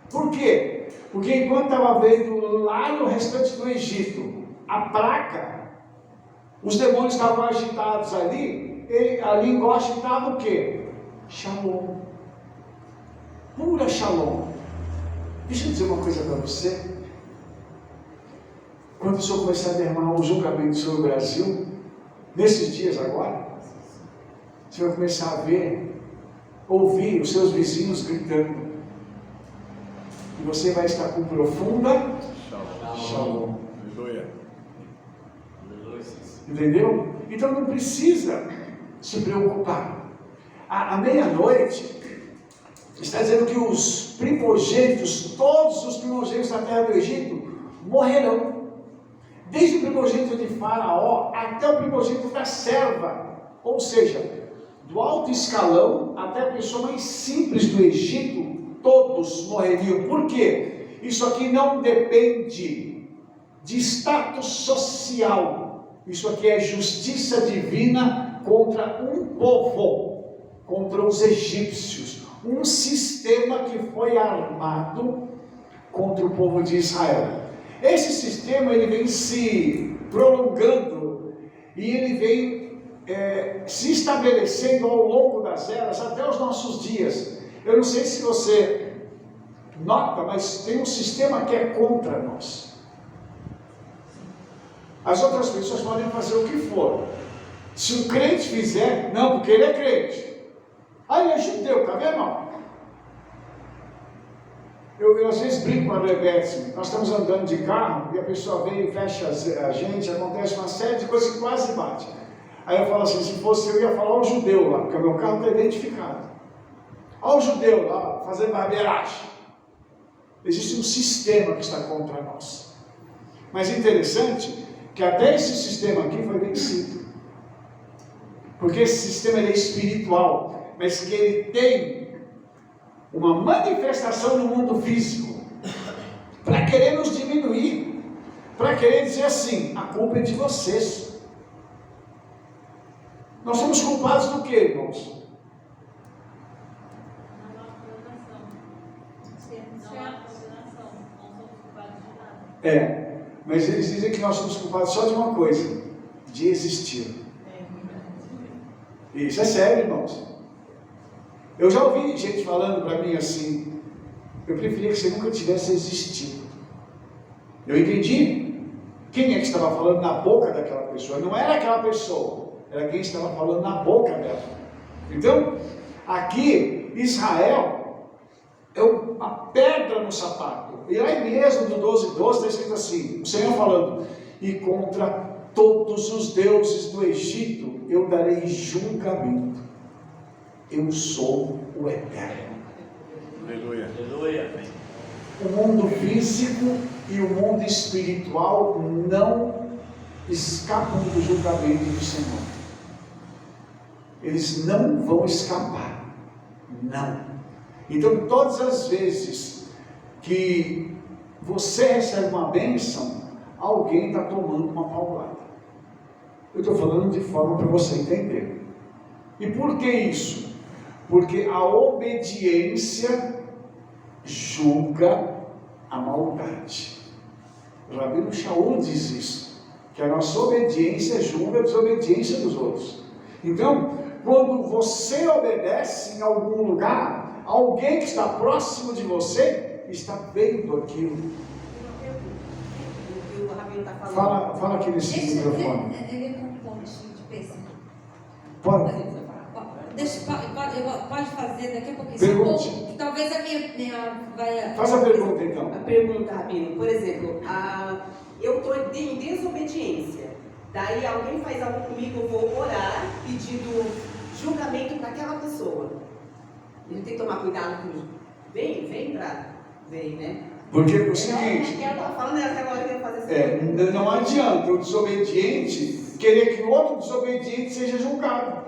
Por quê? Porque enquanto estava vendo lá no restante do Egito a praga, os demônios estavam agitados ali, e ali em Goshen estava o quê? Shalom. Pura shalom. Deixa eu dizer uma coisa para você. Quando o Senhor começar a derramar um julgamento sobre o Brasil, nesses dias agora, você vai começar a ver, ouvir os seus vizinhos gritando. E você vai estar com profunda shalom.
Aleluia.
Entendeu? Então não precisa se preocupar. À meia-noite, está dizendo que os primogênitos, todos os primogênitos da terra do Egito, morrerão. Desde o primogênito de Faraó até o primogênito da serva. Ou seja, do alto escalão até a pessoa mais simples do Egito, todos morreriam. Por quê? Isso aqui não depende de status social. Isso aqui é justiça divina contra um povo, contra os egípcios. Um sistema que foi armado contra o povo de Israel. Esse sistema ele vem se prolongando e ele vem se estabelecendo ao longo das eras até os nossos dias. Eu não sei se você nota, mas tem um sistema que é contra nós. As outras pessoas podem fazer o que for. Se um crente fizer, não, porque ele é crente. Ah, ele é judeu, tá vendo? Eu às vezes brinco com a Rebete. Nós estamos andando de carro e a pessoa vem e fecha a gente, acontece uma série de coisas que quase bate. Aí eu falo assim, se fosse eu ia falar o judeu lá, porque o meu carro está identificado. Olha o judeu lá, fazendo barbeiragem. Existe um sistema que está contra nós. Mas é interessante que até esse sistema aqui foi vencido. Porque esse sistema ele é espiritual, mas que ele tem uma manifestação no mundo físico, para querer nos diminuir, para querer dizer assim, a culpa é de vocês. Nós somos culpados do que, irmãos? Mas eles dizem que nós somos culpados só de uma coisa, de existir. Isso é sério, irmãos. Eu já ouvi gente falando para mim assim, eu preferia que você nunca tivesse existido. Eu entendi quem é que estava falando na boca daquela pessoa. Não era aquela pessoa, era quem estava falando na boca dela. Então, aqui, Israel é uma pedra no sapato. E lá em Êxodo 12:12 está escrito assim, o Senhor falando, e contra todos os deuses do Egito eu darei julgamento. Eu sou o Eterno.
Aleluia.
O mundo físico e o mundo espiritual não escapam do julgamento do Senhor. Eles não vão escapar. Não. Então, todas as vezes que você recebe uma bênção, alguém está tomando uma paulada. Eu estou falando de forma para você entender. E por que isso? Porque a obediência julga a maldade. O Rabino Shaul diz isso, que a nossa obediência julga a desobediência dos outros. Então, quando você obedece em algum lugar, alguém que está próximo de você está vendo aquilo.
O Rabino está falando.
Fala aqui nesse microfone.
Ele é com um pontinho de pêssego.
Pode.
Pode fazer daqui a pouquinho.
Pergunte.
Que talvez a minha vai.
Faz a pergunta então.
A pergunta, Bíblia, por exemplo, eu estou em desobediência. Daí alguém faz algo comigo, eu vou orar pedindo julgamento para aquela pessoa. A gente tem que tomar cuidado com isso. Vem, né?
Porque é o seguinte,
Ela estava falando, até agora que eu ia fazer assim.
não adianta o desobediente querer que o outro desobediente seja julgado.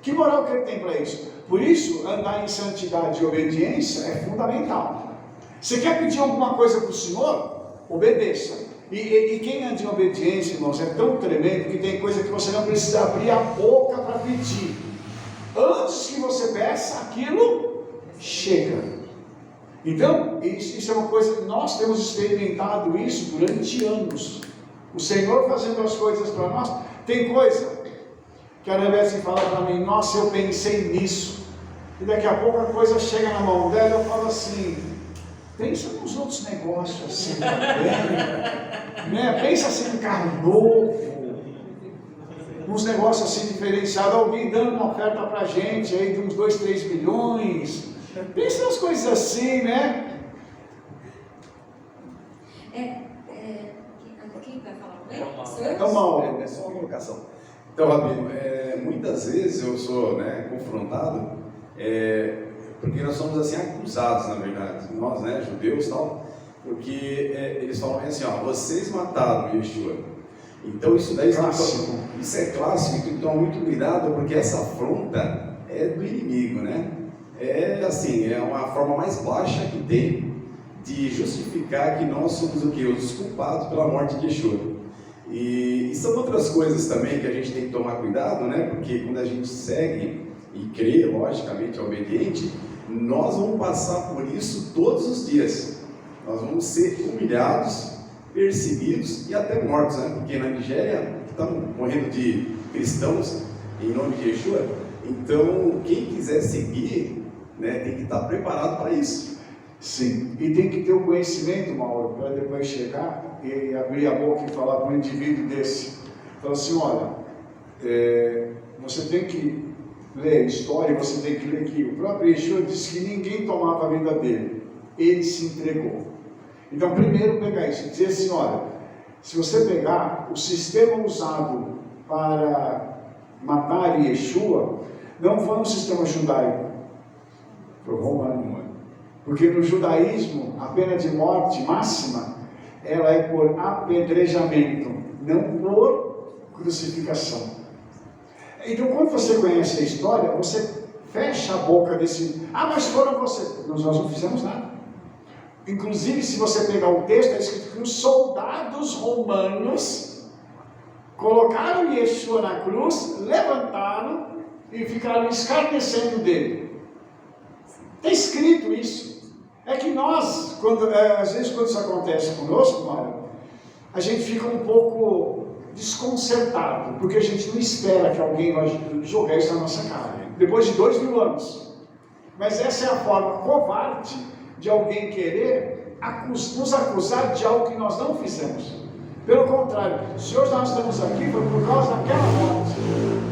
Que moral que ele tem para isso? Por isso, andar em santidade e obediência é fundamental. Você quer pedir alguma coisa para o Senhor? Obedeça. E quem anda em obediência, irmãos, é tão tremendo que tem coisa que você não precisa abrir a boca para pedir. Antes que você peça, aquilo chega. Então, isso é uma coisa, nós temos experimentado isso durante anos. O Senhor fazendo as coisas para nós. Tem coisa que a Rebecca fala para mim, nossa, eu pensei nisso. E daqui a pouco a coisa chega na mão dela, eu falo assim, pensa nos outros negócios assim também, né? Pensa assim em carro novo, uns negócios assim diferenciados, alguém dando uma oferta para a gente aí de uns 2, 3 milhões. Pensa nas coisas assim, né?
Quem vai falar? Sou eu?
É uma hora.
É só uma colocação. Então, Rabino, muitas vezes eu sou confrontado, porque nós somos assim acusados, na verdade, nós, judeus e tal, porque eles falam assim, ó, vocês mataram Yeshua. Então isso daí isso é clássico, então toma muito cuidado, porque essa afronta é do inimigo, né? É uma forma mais baixa que tem de justificar que nós somos o quê? Os culpados pela morte de Yeshua. E são outras coisas também que a gente tem que tomar cuidado, né? Porque quando a gente segue e crê, logicamente, é obediente, nós vamos passar por isso todos os dias. Nós vamos ser humilhados, perseguidos e até mortos, né? Porque na Nigéria estão morrendo de cristãos em nome de Yeshua. Então, quem quiser seguir, tem que estar preparado para isso.
Sim, e tem que ter o conhecimento, Mauro, para depois chegar e abrir a boca e falar para um indivíduo desse. Fala assim, olha, você tem que ler a história, você tem que ler que o próprio Yeshua disse que ninguém tomava a vida dele, ele se entregou. Então, primeiro pegar isso e dizer assim, olha, se você pegar o sistema usado para matar Yeshua, não foi um sistema judaico, foi romano. Porque no judaísmo, a pena de morte máxima, ela é por apedrejamento, não por crucificação. Então, quando você conhece a história, você fecha a boca desse... mas foram vocês. Nós não fizemos nada. Inclusive, se você pegar o texto, é escrito que os soldados romanos colocaram Yeshua na cruz, levantaram e ficaram escarnecendo dele. Está escrito isso. É que nós, às vezes quando isso acontece conosco, Mário, a gente fica um pouco desconcertado, porque a gente não espera que alguém vai jogar isso na nossa cara, depois de 2000 anos. Mas essa é a forma covarde de alguém querer nos acusar de algo que nós não fizemos. Pelo contrário, se hoje nós estamos aqui foi por causa daquela morte.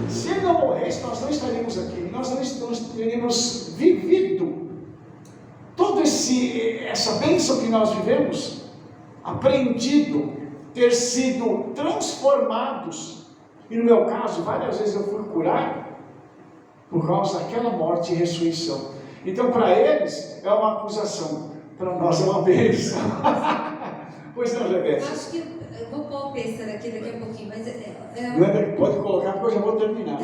Se ele não morresse, nós não estaríamos aqui, nós não teríamos vivido toda essa bênção que nós vivemos, aprendido, ter sido transformados. E no meu caso, várias vezes eu fui curado por causa daquela morte e ressurreição. Então, para eles é uma acusação, para nós é uma bênção. Pois não, Rebeca?
Acho que eu vou pôr o pêssaro aqui daqui a pouquinho, mas
pode colocar, porque eu já vou terminar.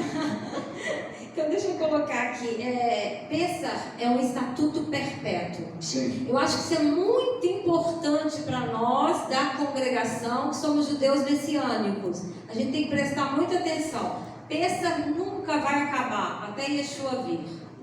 Então deixa eu colocar aqui, Pêssar é um estatuto perpétuo.
Sim.
Eu acho que isso é muito importante para nós da congregação, que somos judeus messiânicos. A gente tem que prestar muita atenção. Pêssar nunca vai acabar, até Yeshua vir.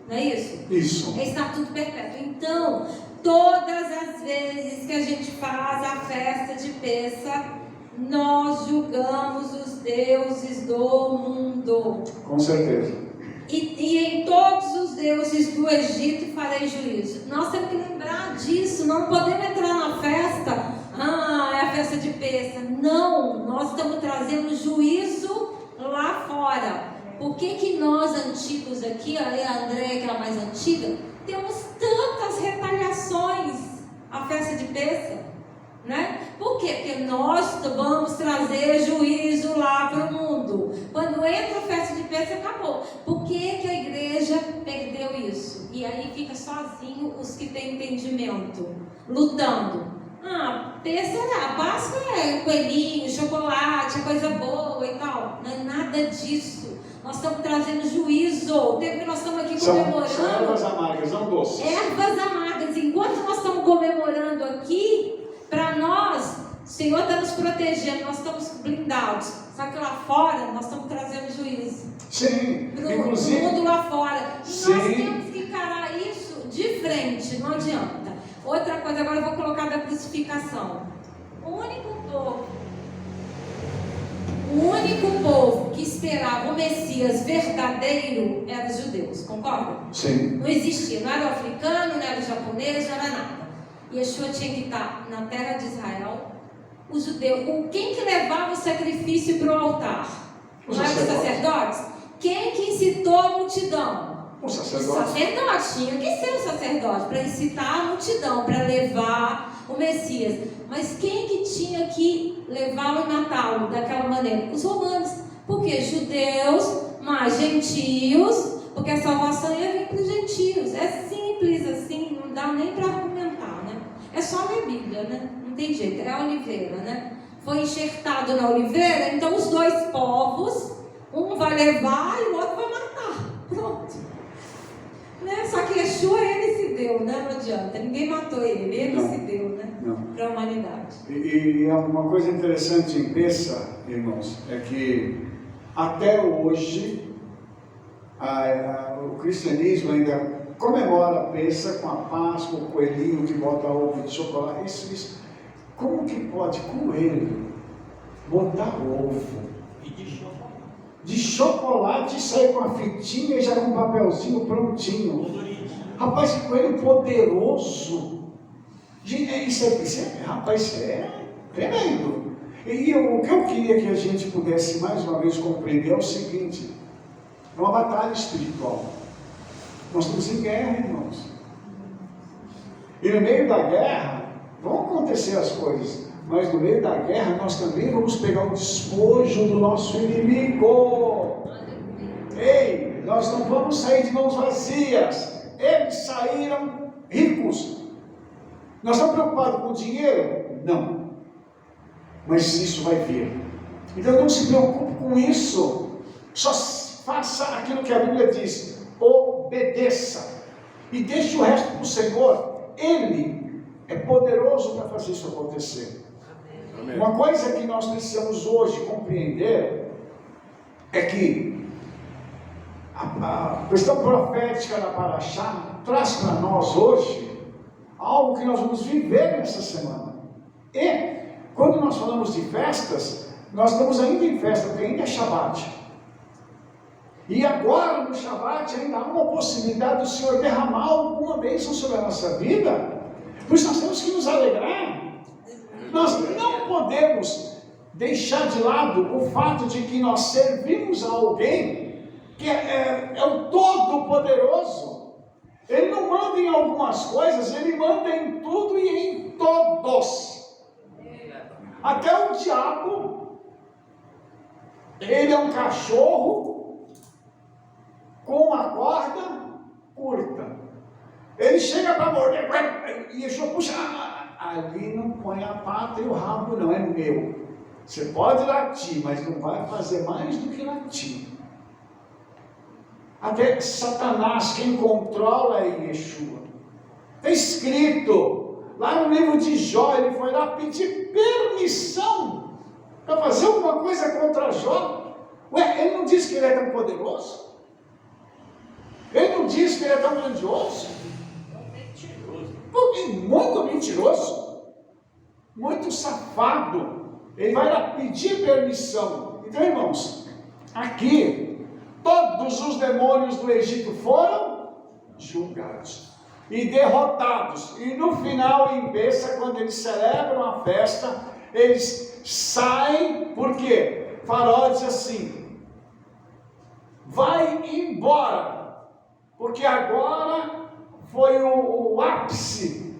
Não é isso?
Isso.
É estatuto perpétuo. Então, todas as vezes que a gente faz a festa de Pêssar, nós julgamos os deuses do mundo.
Com certeza.
E em todos os deuses do Egito farei juízo. Nós temos que lembrar disso. Não podemos entrar na festa. É a festa de Pêssar. Não, nós estamos trazendo juízo lá fora. por que nós antigos aqui, a Andréia que é a mais antiga, temos tantas retaliações à festa de Pêssego, né? Por quê? Porque nós vamos trazer juízo lá para o mundo. Quando entra a festa de Pêssego, acabou. Por que a igreja perdeu isso? E aí fica sozinho os que têm entendimento, lutando. Pêssego, a Páscoa é coelhinho, chocolate, é coisa boa e tal. Não é nada disso. Nós estamos trazendo juízo. O tempo que nós estamos aqui comemorando.
São ervas amargas, não doces.
Ervas amargas. Enquanto nós estamos comemorando aqui, para nós, o Senhor está nos protegendo, nós estamos blindados. Só que lá fora, nós estamos trazendo juízo.
Sim,
Para
inclusive.
o mundo lá fora. E
Sim.
nós temos que encarar isso de frente, não adianta. Outra coisa, agora eu vou colocar da crucificação. O único povo que esperava o Messias verdadeiro era os judeus, concorda?
Sim.
Não existia, não era o africano, não era o japonês, não era nada. Yeshua tinha que estar na terra de Israel. Os judeus, quem que levava o sacrifício para o altar?
Os
não eram os sacerdotes? Quem que incitou a multidão?
O
O
sacerdote.
sacerdote tinha que ser o sacerdote para incitar a multidão, para levar o Messias. Mas quem que tinha que levá-lo e matá-lo daquela maneira? Os romanos. Porque judeus, mais gentios, porque a salvação ia vir para os gentios. É simples assim, não dá nem para argumentar, né? É só ler Bíblia, né? Não tem jeito, é a oliveira, né? Foi enxertado na oliveira, então os dois povos, um vai levar e o outro vai matar. Pronto. Né? Só que Yeshua, ele se deu, né? Não adianta, ninguém matou ele
Não.
se deu, né? Para a humanidade.
E uma coisa interessante em Pêssego, irmãos, é que até hoje o cristianismo ainda comemora Pêssego com a Páscoa, o coelhinho que bota ovo de chocolate. Isso. Como que pode coelho botar ovo
E de chocolate.
de chocolate e sair com a fitinha e já com um papelzinho prontinho? Rapaz, que coelho poderoso! Gente, rapaz, isso é tremendo. E o que eu queria que a gente pudesse mais uma vez compreender é o seguinte: é uma batalha espiritual. Nós estamos em guerra, irmãos. E no meio da guerra vão acontecer as coisas, mas no meio da guerra nós também vamos pegar o despojo do nosso inimigo. Ei, nós não vamos sair de mãos vazias. Eles saíram ricos. Nós estamos preocupados com o dinheiro? Não. Mas isso vai vir. Então não se preocupe com isso. Só faça aquilo que a Bíblia diz. Obedeça. E deixe o resto para o Senhor. Ele é poderoso para fazer isso acontecer. Amém. Uma coisa que nós precisamos hoje compreender é que a questão profética da Paraxá traz para nós hoje algo que nós vamos viver nessa semana. E quando nós falamos de festas, nós estamos ainda em festa, porque ainda é Shabat. E agora no Shabat ainda há uma possibilidade do Senhor derramar alguma bênção sobre a nossa vida. Por isso nós temos que nos alegrar. Nós não podemos deixar de lado o fato de que nós servimos a alguém que é o Todo-Poderoso. Ele não manda em algumas coisas, ele manda em tudo e em todos. Até o diabo, ele é um cachorro com uma corda curta. Ele chega para morder e Yeshua puxa, ali não põe a pata e o rabo não, é meu. Você pode latir, mas não vai fazer mais do que latir. Até Satanás, quem controla é Yeshua. Está escrito, lá no livro de Jó, ele foi lá pedir permissão para fazer alguma coisa contra Jó. Ué, ele não disse que ele é tão poderoso? Ele não disse que ele é tão grandioso? Muito mentiroso, muito safado. Ele vai lá pedir permissão. Então, irmãos, aqui todos os demônios do Egito foram julgados e derrotados. E no final, em Pêssego, quando eles celebram a festa, eles saem, porque Faraó diz assim: vai embora, porque agora foi o ápice.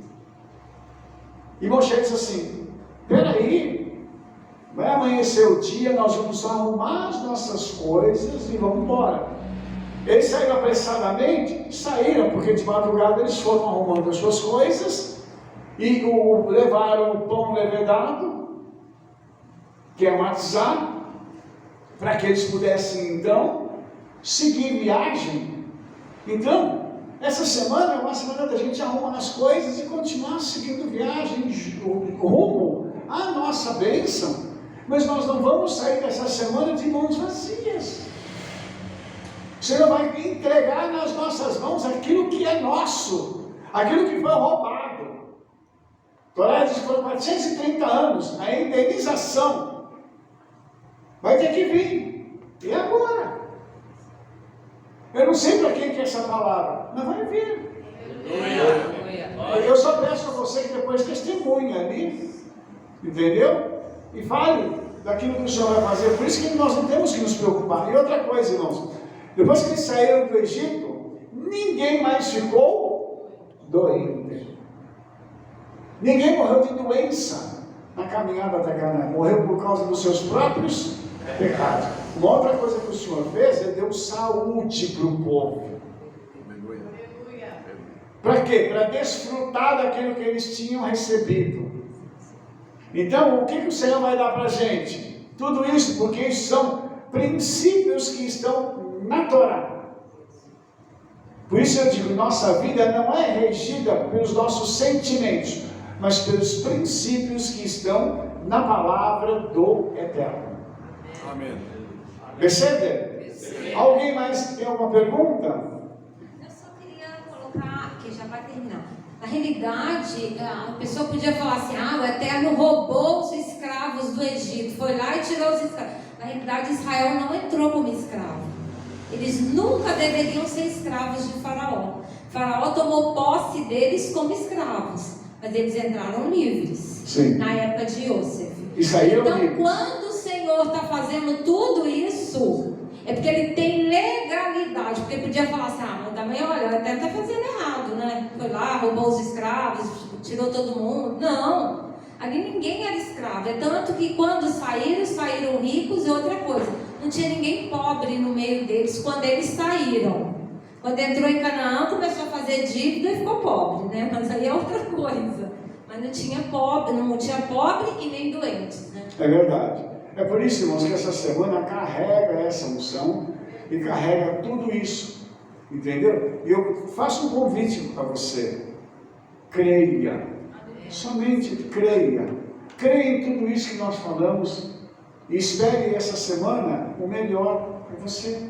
E Moshe disse assim: peraí, vai amanhecer o dia, nós vamos arrumar as nossas coisas e vamos embora. Eles saíram apressadamente, saíram, porque de madrugada eles foram arrumando as suas coisas e levaram o pão levedado, que é matzá, para que eles pudessem então seguir viagem. Então, essa semana é uma semana da gente arrumar as coisas e continuar seguindo viagem rumo à nossa bênção. Mas nós não vamos sair dessa semana de mãos vazias. O Senhor vai entregar nas nossas mãos aquilo que é nosso, aquilo que foi roubado. Torá diz que foram 430 anos, a indenização vai ter que vir. E agora? Eu não sei para quem que é essa palavra, mas vai vir. Eu só peço a você que depois testemunhe ali, entendeu? E fale daquilo que o Senhor vai fazer. Por isso que nós não temos que nos preocupar. E outra coisa, irmãos, depois que eles saíram do Egito, ninguém mais ficou doente. Ninguém morreu de doença na caminhada até Canaã. Morreu por causa dos seus próprios pecados. Uma outra coisa que o Senhor fez, Ele deu saúde para o povo. Para quê? Para desfrutar daquilo que eles tinham recebido. Então, o que o Senhor vai dar para a gente? Tudo isso porque isso são princípios que estão na Torá. Por isso eu digo, nossa vida não é regida pelos nossos sentimentos, mas pelos princípios que estão na palavra do Eterno.
Amém.
Percebe? Alguém mais tem alguma pergunta?
Eu só queria colocar, que já vai terminar. Na realidade, a pessoa podia falar assim: o Eterno roubou os escravos do Egito, foi lá e tirou os escravos. Na realidade, Israel não entrou como escravo. Eles nunca deveriam ser escravos de Faraó. Faraó tomou posse deles como escravos, mas eles entraram livres.
Sim.
Na época de Yosef.
E saíram
Então,
livres.
quando o Senhor está fazendo tudo isso, é porque Ele tem legalidade. Porque ele podia falar assim: mas também, olha, até está fazendo errado, né? Foi lá, roubou os escravos, tirou todo mundo. Não, ali ninguém era escravo. É tanto que quando saíram ricos. E outra coisa, não tinha ninguém pobre no meio deles quando eles saíram. Quando entrou em Canaã, começou a fazer dívida e ficou pobre, né? Mas aí é outra coisa. Mas não tinha pobre e nem doentes, né?
É verdade. É por isso, irmãos, que essa semana carrega essa unção e carrega tudo isso. Entendeu? E eu faço um convite para você. Creia. Somente creia. Creia em tudo isso que nós falamos. E espere essa semana o melhor para você,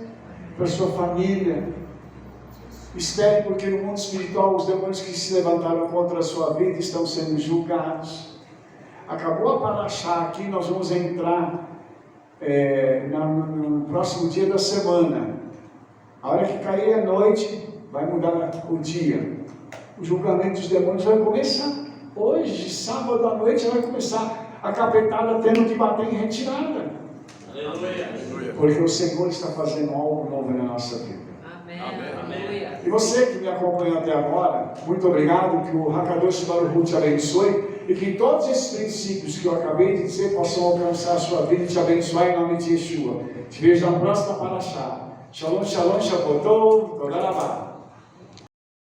para sua família. Espere, porque no mundo espiritual os demônios que se levantaram contra a sua vida estão sendo julgados. Acabou a Parashá aqui, nós vamos entrar no próximo dia da semana. A hora que cair a noite, vai mudar o dia. O julgamento dos demônios vai começar. Hoje, sábado à noite, vai começar a capetada tendo que bater em retirada. Aleluia. Porque o Senhor está fazendo algo novo na nossa vida.
Amém.
E você que me acompanhou até agora, muito obrigado. Que o Hakadosh Baruch Hu te abençoe. E que todos esses princípios que eu acabei de dizer possam alcançar a sua vida e te abençoar em nome de Yeshua. Te vejo na próxima Parashá. Shalom, shalom, shabbat tov, toda rabá.